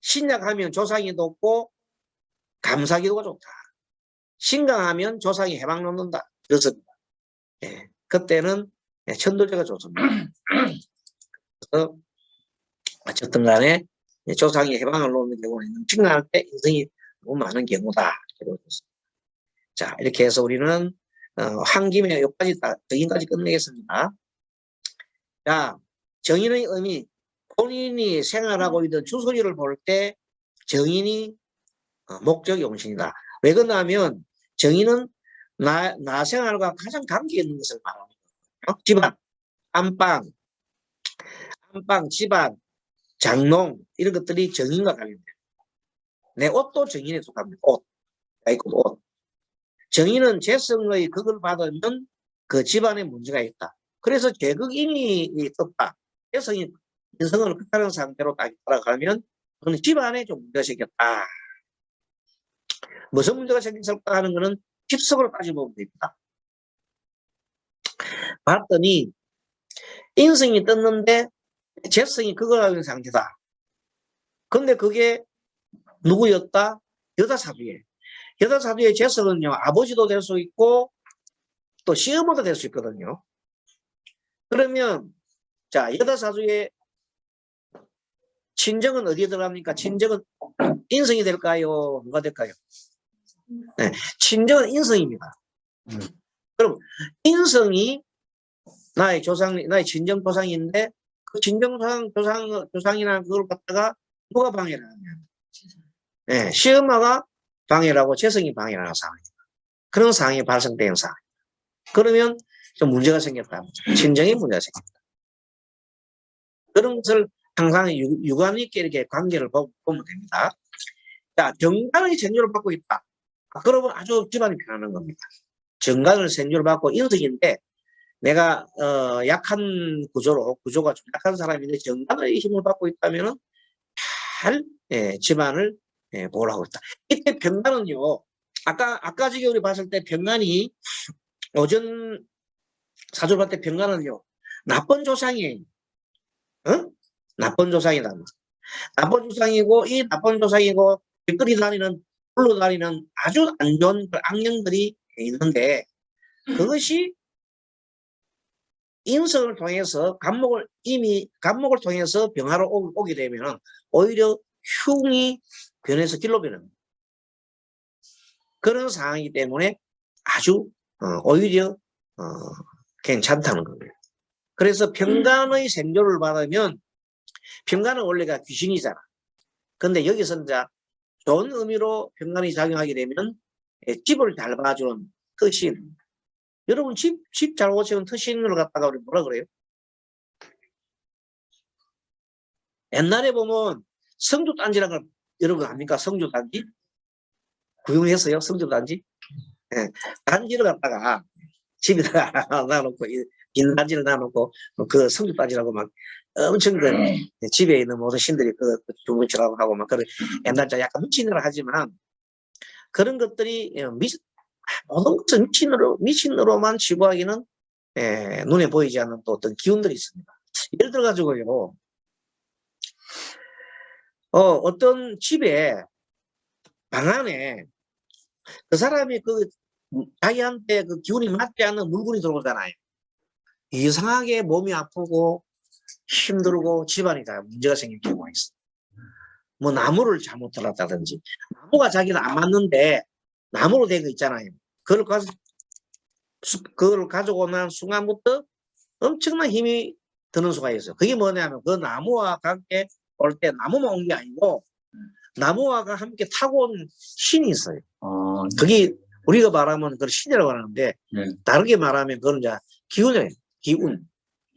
신약하면 조상이 돕고 감사기도가 좋다. 신강하면 조상이 해방 놓는다. 그렇습니다. 그때는 천도제가 좋습니다. 그래서 어쨌든 간에 조상이 해방을 놓는 경우는 신강할 때 인성이 너무 많은 경우다. 자, 이렇게 해서 우리는 한 김에 여기까지 정의까지 끝내겠습니다. 자, 정의의 의미, 본인이 생활하고 있던 주소지를 볼 때 정인이 목적 용신이다. 왜 그러냐면 정의는 나 생활과 가장 관계 있는 것을 말합니다. 집안, 안방, 집안, 장롱 이런 것들이 정인과 관련돼요. 내 옷도 정인에 속합니다. 옷. 정인은 재성의 극을 받으면 그 집안에 문제가 있다. 그래서 제극인이 떴다. 재성이 인성을 극하는 상태로 딱 따라가면 그건 집안에 좀 문제가 생겼다. 무슨 문제가 생겼을까 하는 것은 집석으로 따져보면 됩니다. 봤더니 인성이 떴는데 재성이 극을 하는 상태다. 근데 그게 누구였다? 여다사주에. 여다사주의 재성은요, 아버지도 될 수 있고, 또 시어머니도 될 수 있거든요. 그러면, 자, 여다사주의 친정은 어디에 들어갑니까? 친정은 인성이 될까요? 누가 될까요? 네, 친정은 인성입니다. 그럼, 인성이 나의 친정 조상인데, 그 친정 조상이나 그걸 갖다가 누가 방해를 하냐? 네, 시엄마가 방해를 하고 재성이 방해를 하는 상황입니다. 그런 상황이 발생되는 상황. 그러면 좀 문제가 생겼다. 친정에 문제가 생겼다. 그런 것을 항상 유관 있게 이렇게 관계를 보면 됩니다. 자, 정관의 생조를 받고 있다. 그러면 아주 집안이 편안한 겁니다. 정관을 생조를 받고 인성인데 내가 약한 구조가 좀 약한 사람인데 정관의 힘을 받고 있다면 잘 집안을 보호하고 있다. 이때 병간은요, 아까 지금 우리 봤을 때 병간이 오전 사주를 봤을 때 병간은요, 나쁜 조상이에요. 나쁜 조상이다. 나쁜 조상이고, 이 나쁜 조상이고, 길거리 다니는, 불로 다니는 아주 안 좋은 악령들이 있는데, 그것이 인성을 통해서 간목을 통해서 병화로 오게 되면, 오히려 흉이 변해서 길로 변합니다. 그런 상황이기 때문에 아주 오히려 괜찮다는 겁니다. 그래서 병간의 생조를 받으면 병간은 원래가 귀신이잖아. 근데 여기서 이제 좋은 의미로 병간이 작용하게 되면 집을 잘 봐주는 터신. 여러분 집 잘 오시는 터신을 갖다가 우리 뭐라 그래요? 옛날에 보면 성주단지라는 걸 여러분 압니까? 성주단지? 구경했어요? 성주단지? 네. 단지를 갖다가 집에다가 놔놓고 빈단지를 놔놓고 그 성주단지라고 막 엄청 그 집에 있는 모든 신들이 그 주무시라고 하고 막 그런 옛날 약간 미친으로 하지만 그런 것들이 모든 것을 미친으로만 치부하기는 눈에 보이지 않는 또 어떤 기운들이 있습니다. 예를 들어 가지고요. 어떤 집에 방 안에 그 사람이 자기한테 그 기운이 맞지 않는 물건이 들어오잖아요. 이상하게 몸이 아프고 힘들고 집안이 다 문제가 생길 경우가 있어. 뭐 나무를 잘못 들었다든지 나무가 자기는 안 맞는데 나무로 된 거 있잖아요. 그걸 가지고 난 순간부터 엄청난 힘이 드는 수가 있어요. 그게 뭐냐면 그 나무와 함께 올 때 나무만 온 게 아니고 나무와 함께 타고 온 신이 있어요. 그게 우리가 말하면 그걸 신이라고 하는데 다르게 말하면 그건 이제 기운이에요. 기운.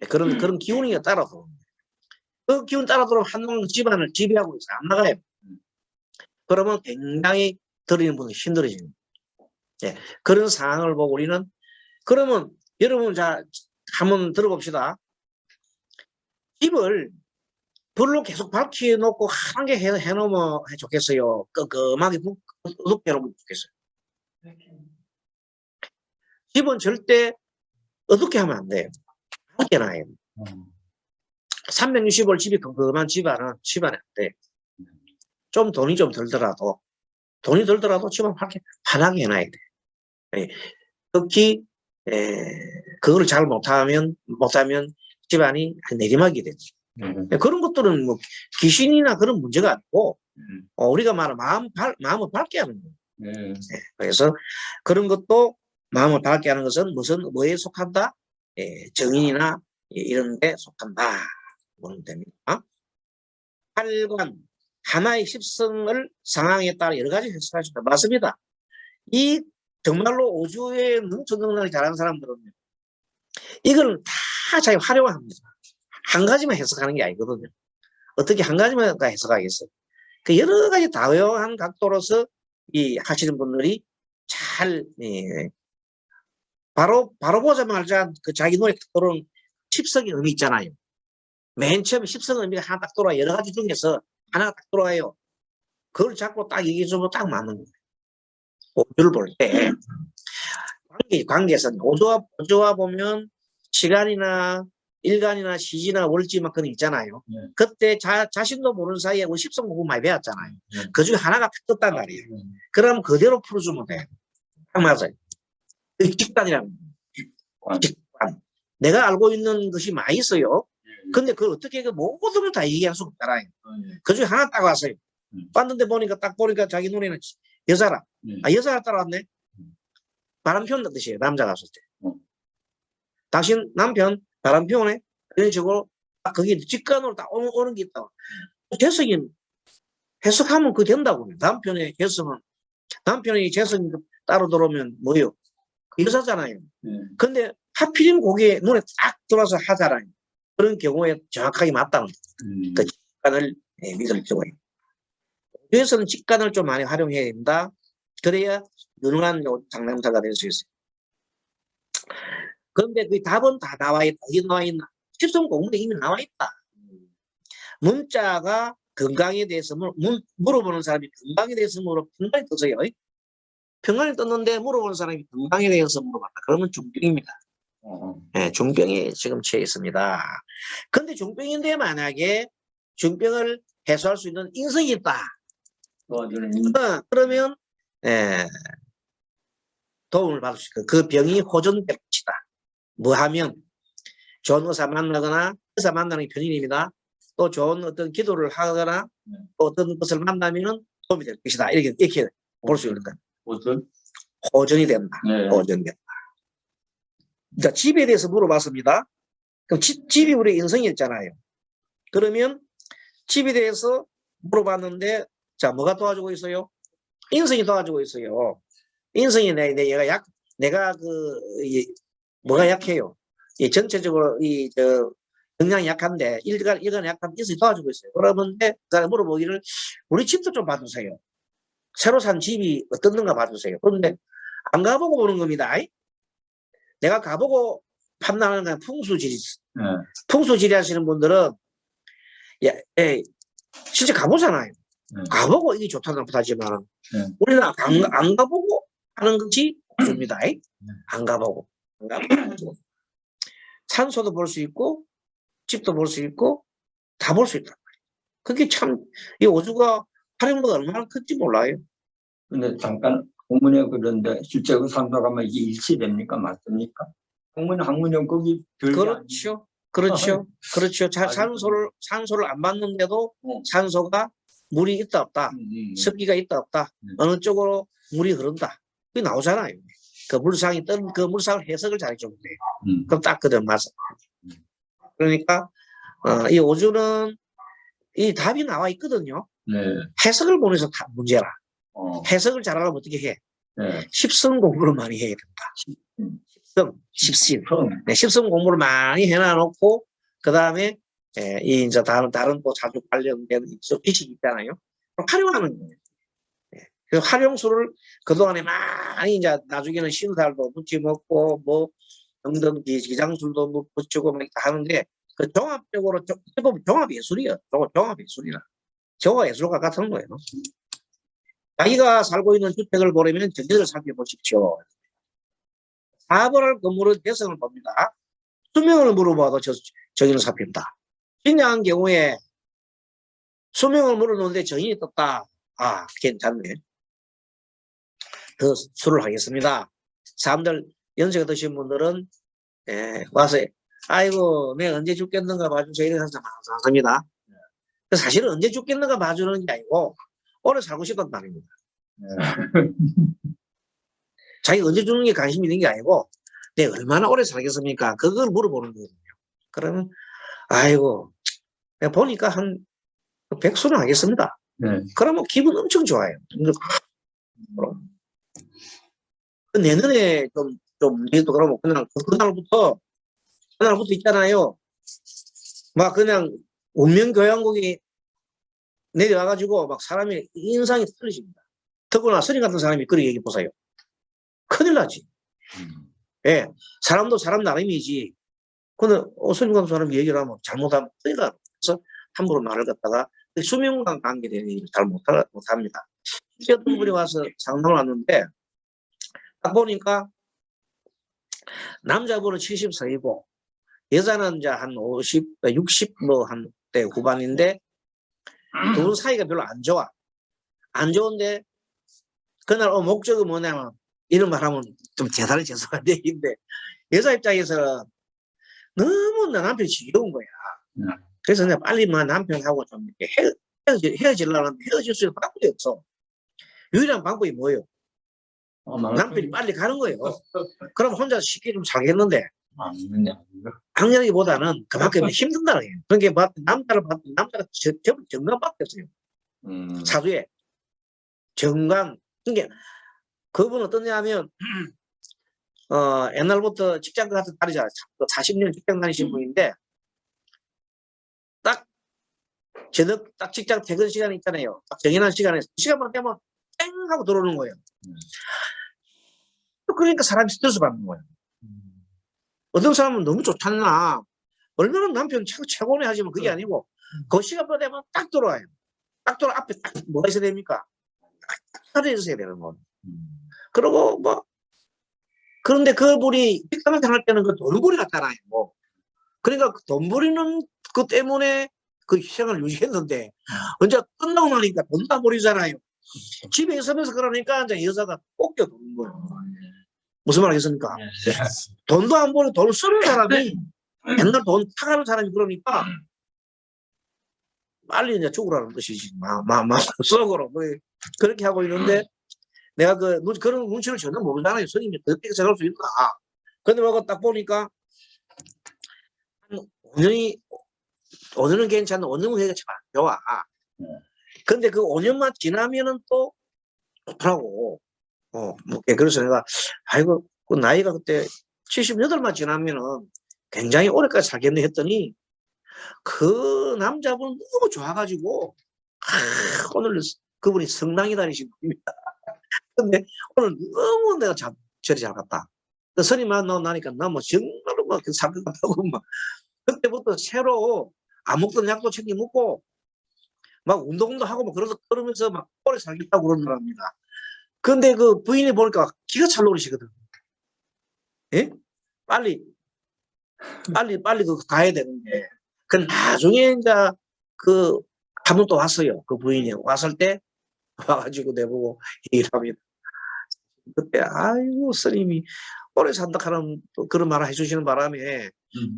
그런 기운이 따라서 그 기운 따라 들어오면 한동 집안을 지배하고 있어. 안 나가요. 그러면 굉장히 들리는 분이 힘들어집니다. 예, 그런 상황을 보고 우리는 그러면 여러분 자 한번 들어봅시다. 집을 불로 계속 밝혀놓고 환하게 해놓으면 좋겠어요. 끄끄하게 어둡게 해놓으면 좋겠어요. 집은 절대 어둡게 하면 안 돼요. 밝게 놔야 돼요. 365일 집이 컴컴한 집안은 안 돼. 좀 돈이 좀 들더라도 집은 밝게 환하게 해놔야 돼. 예. 특히 그걸 잘 못하면 집안이 내리막이 되죠. 그런 것들은 뭐 귀신이나 그런 문제가 아니고 우리가 말하는 마음을 밝게 하는 거예요. 그래서 그런 것도 마음을 밝게 하는 것은 뭐에 속한다? 정인이나 이런 데 속한다. 보면 됩니다. 8관 하나의 십성을 상황에 따라 여러 가지 해석할 수 있다. 맞습니다. 이 정말로 우주의 능천능력을 잘하는 사람들은 이걸 다 자기 활용합니다. 한 가지만 해석하는 게 아니거든요. 어떻게 한 가지만 해석하겠어요? 그 여러 가지 다양한 각도로서 이 하시는 분들이 잘 바로 보자마자 그 자기 눈에 딱 들어오는 십성의 의미 있잖아요. 맨 처음에 십성의 의미가 하나 딱 들어와요. 여러 가지 중에서 하나가 딱 들어와요. 그걸 잡고 딱 얘기해주면 딱 맞는 거예요. 오주를 볼 때 관계선 오주와 보면 시간이나 일간이나 시지나 월지만 그런 있잖아요. 그때 자신도 모르는 사이에 우리 십성 공부 많이 배웠잖아요. 그 중에 하나가 딱 떴단 말이에요. 그럼 그대로 풀어주면 돼요. 딱 맞아요. 직관이라는 직관. 내가 알고 있는 것이 많이 있어요. 근데 그걸 어떻게 모든 걸 다 얘기할 수 없잖아요. 그 중에 하나 딱 왔어요. 봤는데 딱 보니까 자기 눈에는 여자라. 여자라 따라왔네. 바람 피운다는 뜻이에요. 남자가 왔을 때. 당신 남편 바람 피우네. 이런 식으로 딱 그게 직관으로 딱 오는 게 있다. 재성이 해석하면 그게 된다고. 남편의 재성이 따로 들어오면 뭐예요? 그 여자잖아요. 근데 하필이면 그게 눈에 딱 들어와서 하잖아요. 그런 경우에 정확하게 맞다는 그 직관을 믿을 경우에. 그래서는 직관을 좀 많이 활용해야 된다. 그래야 유능한 상담사가 될 수 있어요. 그런데 그 답은 다 나와 있다. 어디 나와 있나? 십성 공문에 이미 나와 있다. 문자가 건강에 대해서 물어보는 사람이 건강에 대해서 평간이 떴어요. 평간이 떴는데 물어보는 사람이 건강에 대해서 물어봤다. 그러면 중병입니다. 네, 중병에 지금 처해 있습니다. 근데 중병인데 만약에 중병을 해소할 수 있는 인성이 있다. 그러면 도움을 받을 수 있고 그 병이 호전될 것이다. 뭐 하면 좋은 의사 만나거나 의사 만나는 게 편인입니다. 또 좋은 어떤 기도를 하거나 어떤 것을 만나면 도움이 될 것이다. 이렇게 볼 수 있는 거예요. 호전이 된다. 호전된다. 자, 집에 대해서 물어봤습니다. 그럼 집이 우리 인성이었잖아요. 그러면 집에 대해서 물어봤는데 자, 뭐가 도와주고 있어요? 인성이 도와주고 있어요. 인성이 내가 뭐가 약해요? 전체적으로 영양이 약한데 일간 약한 인성이 도와주고 있어요. 그러는데 물어보기를 우리 집도 좀 봐주세요. 새로 산 집이 어떻는가 봐주세요. 그런데 안 가보고 보는 겁니다. 내가 가보고 판단하는 건 풍수지리. 풍수지리 하시는 분들은 진짜 가보잖아요. 가보고 이게 좋다는 것보다지만 우리는 안 가보고 하는 것이 좋습니다. 안 가보고. 산소도 볼 수 있고 집도 볼 수 있고 다 볼 수 있다. 그게 참 이 우주가 활용도가 얼마나 큰지 몰라요. 근데 잠깐 공문에 그런데 실제 그 산소 가면 이게 일치됩니까? 맞습니까? 학문형 거기 그렇죠. 산소를 안 받는데도 산소가 물이 있다 없다, 습기가 있다 없다, 어느 쪽으로 물이 흐른다. 그게 나오잖아요. 그 물상이 그 물상을 해석을 잘해주면 돼요. 그럼 딱 그대로 맞아. 그러니까 이 우주는 이 답이 나와 있거든요. 해석을 보내서 문제라. 해석을 잘하려면 어떻게 해? 십성 공부를 많이 해야 된다. 십성 공부를 많이 해놔놓고 그 다음에 예, 이 이제 다른 또 자주 관련된 지식이 있잖아요. 활용하는 거예요. 예. 그 활용수를 그동안에 많이 이제 나중에는 신살도 붙여 먹고 뭐 등등 기장술도 뭐 붙이고 막 하는데 그 종합적으로 보면 종합 예술이에요. 종합 예술이라. 종합 예술과 같은 거예요. 자기가 살고 있는 주택을 보려면 전체를 살펴보십시오. 4번을 건물의 대성을 봅니다. 수명을 물어봐도 정인을 살핀다. 신약한 경우에 수명을 물어놓는데 정인이 떴다. 아, 괜찮네. 더 수를 하겠습니다. 사람들 연세가 드신 분들은 와서 아이고 내가 언제 죽겠는가 봐주세요. 이런 사람 많습니다. 사실은 언제 죽겠는가 봐주는 게 아니고 오래 살고 싶단 말입니다. 자기가 언제 죽는 게 관심이 있는 게 아니고 내가 얼마나 오래 살겠습니까? 그걸 물어보는 거거든요. 그러면 아이고 내가 보니까 한 100수는 하겠습니다. 네. 그러면 기분 엄청 좋아요. 내년에 그러면 그날부터 있잖아요. 막 그냥 운명교양국이 내려와가지고 막 사람의 인상이 틀어집니다. 특히나 스님 같은 사람이 그렇게 얘기 보세요. 큰일 나지. 예. 사람도 사람 나름이지. 근데 스님 같은 사람이 얘기를 하면 잘못하면 큰일 나. 그래서 함부로 말을 갖다가 수명과 관계되는 얘기를 잘 못합니다. 어떤 분이 와서 상담을 왔는데 딱 보니까 남자분은 70세이고 여자는 이제 한 50, 60 뭐 한 대 후반인데 두 분 사이가 별로 안 좋아. 안 좋은데 그날 목적은 뭐냐면 이런 말 하면 좀 대단히 죄송한 얘기인데 여자 입장에서는 너무 나 남편이 지겨운 거야. 그래서 내가 빨리 남편하고 좀 이렇게 헤어지려는데 헤어질 수 있는 방법이 없어. 유일한 방법이 뭐예요? 남편이 빨리 가는 거예요. 그럼 혼자 쉽게 좀 살겠는데 악년이보다는 그만큼 힘든다는 거예요. 그러니까 남자가 정관밖에 없어요. 사주에 정관. 그러니까 그분은 어떠냐면 옛날부터 직장 같은 다르잖아요. 40년 직장 다니신 분인데 딱 직장 퇴근 시간이 있잖아요. 딱 정해놓은 시간에 시간만 되면 땡 하고 들어오는 거예요. 그러니까 사람이 스트레스 받는 거예요. 어떤 사람은 너무 좋잖아. 얼마나 남편 최고네 하지만 그게 아니고 그 시간만 되면 딱 들어와요. 딱 들어 앞에 딱 뭐가 있어야 됩니까? 딱 차려 있어야 되는 거예요. 그리고 뭐 그런데 그분이 직장을 생활할 때는 그 돈벌이 같잖아요. 그러니까 그 돈벌이는 그 때문에 그 희생을 유지했는데 언제 끝나고 나니까 돈도 안 버리잖아요. 집에 있으면서 그러니까 이제 여자가 꺾여 도는 거예요. 무슨 말 하겠습니까? 돈도 안 버리고 돈을 쓰는 사람이 옛날 돈 타가는 사람이 그러니까 빨리 이제 죽으라는 뜻이지. 속으로 그렇게 하고 있는데 내가 그런 눈치를 전혀 모르잖아요. 스님이 어떻게 생각할 수 있나. 근데 뭐가 딱 보니까 5년은 괜찮은데 5년 후에가 참 안 좋아. 근데 그 5년만 지나면은 또 좋더라고. 그래서 내가 아이고 그 나이가 그때 78만 지나면은 굉장히 오래까지 살겠네 했더니 그 남자분 너무 좋아가지고 오늘 그분이 성당에 다니신 분입니다. 근데 오늘 너무 내가 절이 잘 갔다. 그 스님 만나고 나니까 나 뭐 정말로 막 살것 같다고 막 그때부터 새로 안 먹던 약도 챙겨 먹고 막 운동도 하고 막 그러면서 막 오래 살겠다고 그러는 겁니다. 근데 그 부인이 보니까 기가 찰 노릇이거든. 예? 빨리 그 가야 되는데. 그 나중에 이제 한 번 또 왔어요. 그 부인이 왔을 때 와가지고 내보고 얘기를 합니다. 그때 아이고 스님이 오래 산다 하는 그런 말을 해주시는 바람에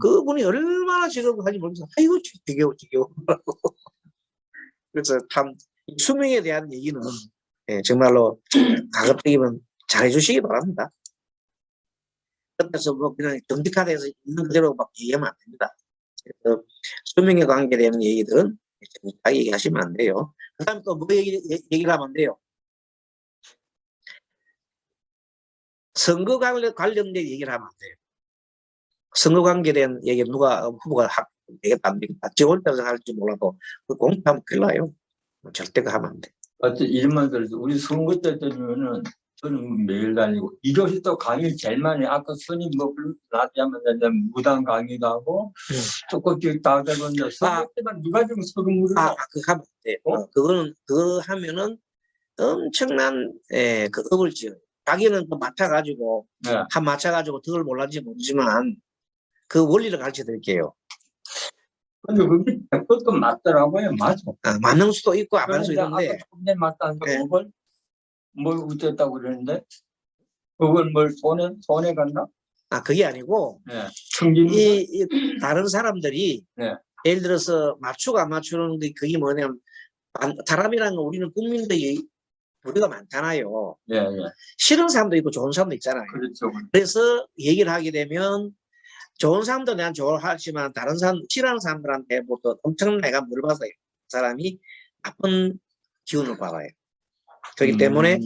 그분이 얼마나 지겨워하는지 모르면서 아이고 지겨워. 그래서 참 수명에 대한 얘기는 정말로 가급적이면 잘해주시기 바랍니다. 그래서 뭐 그냥 정직하게 해서 있는 그대로 막 얘기하면 안 됩니다. 그래서 수명에 관계되는 얘기들은 정직하게 얘기하시면 안 돼요. 그 다음에 또 뭐 얘기를 하면 안 돼요. 선거 관련된 얘기를 하면 안 돼요. 선거 관계된 얘기 누가 후보가 되겠다 안 되겠다 지 혼자서 할지 몰라도 그 공표하면 큰일 나요. 절대 그 하면 안 돼. 어떤 이름만 들어서 우리 선거 때 때면은 저는 매일 다니고 이것이 또 강의 제일 많이 아까 스님 뭐 라디하면 무당 강의도 하고 조금씩 다 되는데 선거 때만 누가 좀 서금물을 그거 하면 안 돼. 그거는 그거 하면은 엄청난 그 업을 지어요. 자기는 또 맡아가지고 네. 한 맞춰가지고 덜 몰랐지 모르지만 그 원리를 가르쳐 드릴게요. 근데 그게 100% 맞더라고요. 맞아. 맞는 수도 있고 안 맞는 수도 그런데 있는데 아까 처음에 맞다는데 네. 그걸 뭘 어쨌다고 그러는데 그걸 뭘 손에 갔나? 그게 아니고 네. 청진 이 다른 사람들이 네. 예를 들어서 맞추고 안 맞추는 게 그게 뭐냐면 사람이라는 건 우리는 국민들이 우리가 많잖아요. 예, 예. 싫은 사람도 있고 좋은 사람도 있잖아요. 그렇죠. 그래서 얘기를 하게 되면 좋은 사람도 난 좋아하지만 다른 사람 싫어하는 사람들한테 뭐 또 엄청난 내가 물 받아요. 그 사람이 나쁜 기운을 받아요. 그렇기 때문에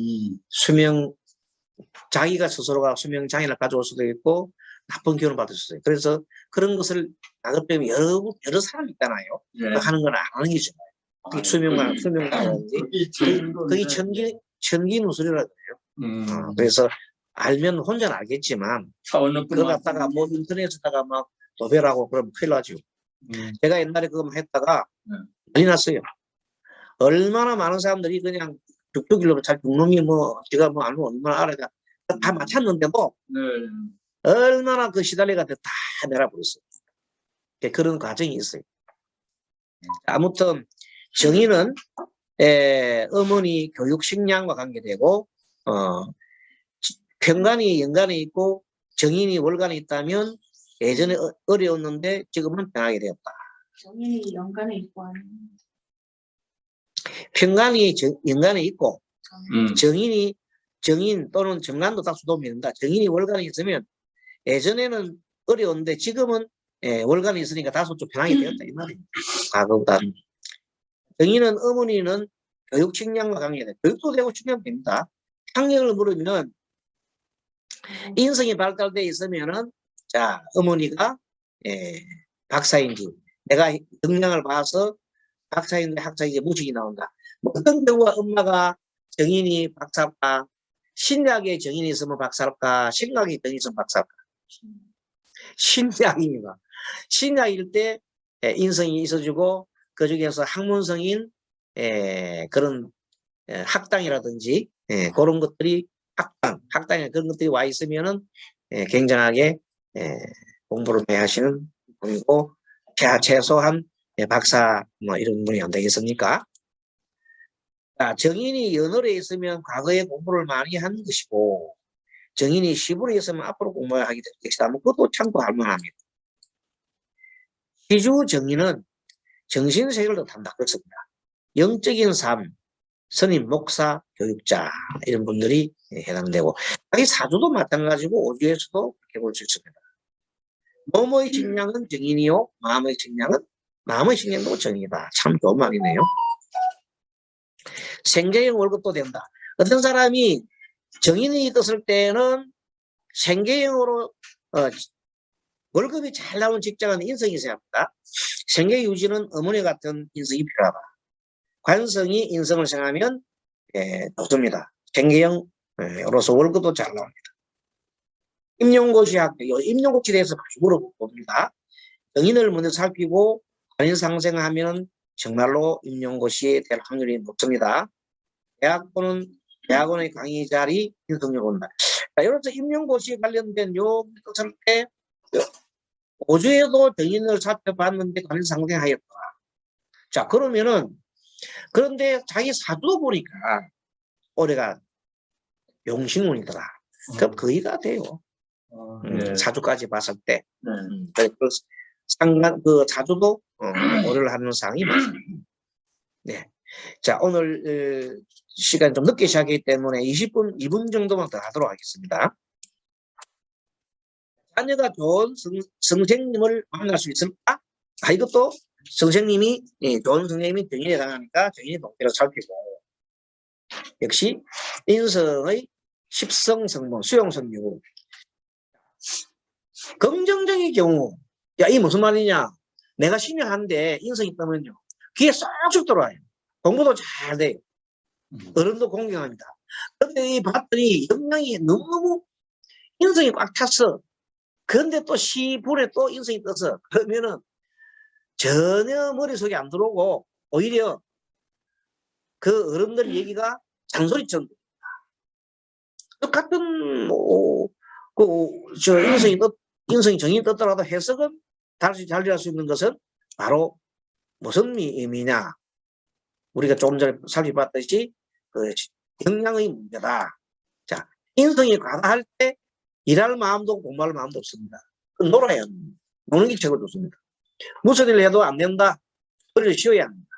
자기가 스스로가 수명 장애를 가져올 수도 있고 나쁜 기운을 받을 수도 있어요. 그래서 그런 것을 나도 때문에 여러 사람이 있잖아요. 예. 하는 건 안 하는 게 좋아요. 그게 수명가라든지 그게 천기 누설이라고 해요. 그래서 알면 혼자는 알겠지만 그거 갖다가 뭐 인터넷에다가 막 도배라고 그러면 큰일 나죠. 제가 옛날에 그거 했다가 난리 났어요. 얼마나 많은 사람들이 그냥 죽죽일로 잘 죽놈이 뭐 제가 뭐 알면 얼마나 알아야 다 맞췄는데도 얼마나 그 시달리가 다 내려버렸어요. 그런 과정이 있어요. 아무튼 정의는 어머니 교육 식량과 관계되고 편간이 연간에 있고 정인이 월간에 있다면 예전에 어려웠는데 지금은 편하게 되었다. 정인이 연간에 있고 편간이 연간에 있고 정인 또는 정간도 다 수도면 된다. 정인이 월간에 있으면 예전에는 어려웠는데 지금은 월간에 있으니까 다소 좀 편하게 되었다 이 말이에요. 과거보다는. 정인은 어머니는 교육 식량과 관계돼. 교육도 되고 식량도 됩니다. 학력을 물으면 인성이 발달되어 있으면은 자 어머니가 박사인지 내가 역량을 봐서 박사인데 학사인지 무직이 나온다. 어떤 경우가 엄마가 정인이 박사일까? 신약에 정인이 있으면 박사일까? 신약에 정인이 있으면 박사일까? 신약입니다. 신약일 때 인성이 있어주고 그 중에서 학문성인 그런 학당이라든지 그런 것들이 학당에 그런 것들이 와 있으면은 굉장하게 공부를 해 하시는 분이고 최소한 박사 뭐 이런 분이 안 되겠습니까? 자, 정인이 연월에 있으면 과거에 공부를 많이 한 것이고 정인이 시불에 있으면 앞으로 공부를 하게 될 것이다. 뭐 그것도 참고할 만합니다. 시주 정인은 정신세계를 탄다 그렇습니다. 영적인 삶, 스님, 목사, 교육자 이런 분들이 해당되고 자기 사주도 마찬가지고 오주에서도 그렇게 볼 수 있습니다. 몸의 식량은 정인이요 마음의 식량도 정인이다. 참 좋은 말이네요. 생계형 월급도 된다. 어떤 사람이 정인이 떴을 때는 생계형으로 월급이 잘 나오는 직장은 인성이 있어야 합니다. 생계 유지는 어머니 같은 인성이 필요하다. 관성이 인성을 생하면 좋습니다. 생계형으로서 월급도 잘 나옵니다. 임용고시 학교, 임용고시에 대해서 많이 물어봅니다. 정인을 먼저 살피고 관인 상생하면 정말로 임용고시에 될 확률이 높습니다. 대학원의 강의 자리 인성력 온다. 자, 이로써 임용고시에 관련된 요 것을 때 오주에도 정인을 살펴봤는데 관인 상생하였다. 자, 그런데 자기 사주도 보니까 올해가 용신운이더라. 그럼 거의가 돼요. 사주까지 봤을 때. 그 사주도 오를 하는 상황이 맞습니다. 네. 자, 오늘 시간이 좀 늦게 시작하기 때문에 2분 정도만 더 하도록 하겠습니다. 자녀가 좋은 선생님을 만날 수 있을까? 이것도 선생님이 좋은 선생님이 정인에 해당하니까 정인이 동태로 살피고 역시 인성의 십성성문 수용성유 긍정적인 경우 이 무슨 말이냐 내가 심야한데 인성이 있다면요. 귀에 쏙쏙 들어와요. 공부도 잘 돼요. 어른도 공경합니다. 근데 이 봤더니 역량이 너무 인성이 꽉 찼어. 근데 또 시불에 또 인성이 떠서 그러면은 전혀 머릿속에 안 들어오고 오히려 그 어른들 얘기가 잔소리처럼 똑같은 저 인성이 정이 떴더라도 해석은 다시 달리할 수 있는 것은 바로 무슨 의미냐? 우리가 조금 전에 살펴봤듯이 그 역량의 문제다. 자, 인성이 과다할 때 일할 마음도 공부할 마음도 없습니다. 놀아야 합니다. 노는 게 최고 좋습니다. 무슨 일을 해도 안 된다. 허리를 쉬어야 합니다.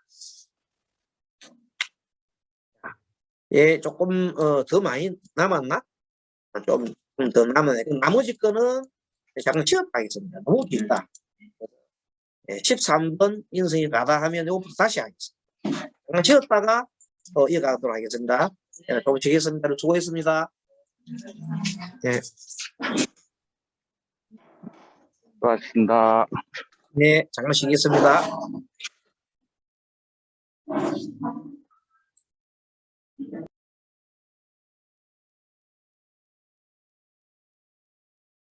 예, 조금 더 많이 남았나? 좀 더 남았네. 나머지 거는 잠깐 취업하겠습니다. 너무 길다. 13번 인성이 가다 하면 이거 다시 하겠습니다. 잠깐 쉬었다가 이어가도록 하겠습니다. 조금 쉬겠습니다. 수고했습니다. 네. 수고하셨습니다. 네, 잠깐 쉬겠습니다.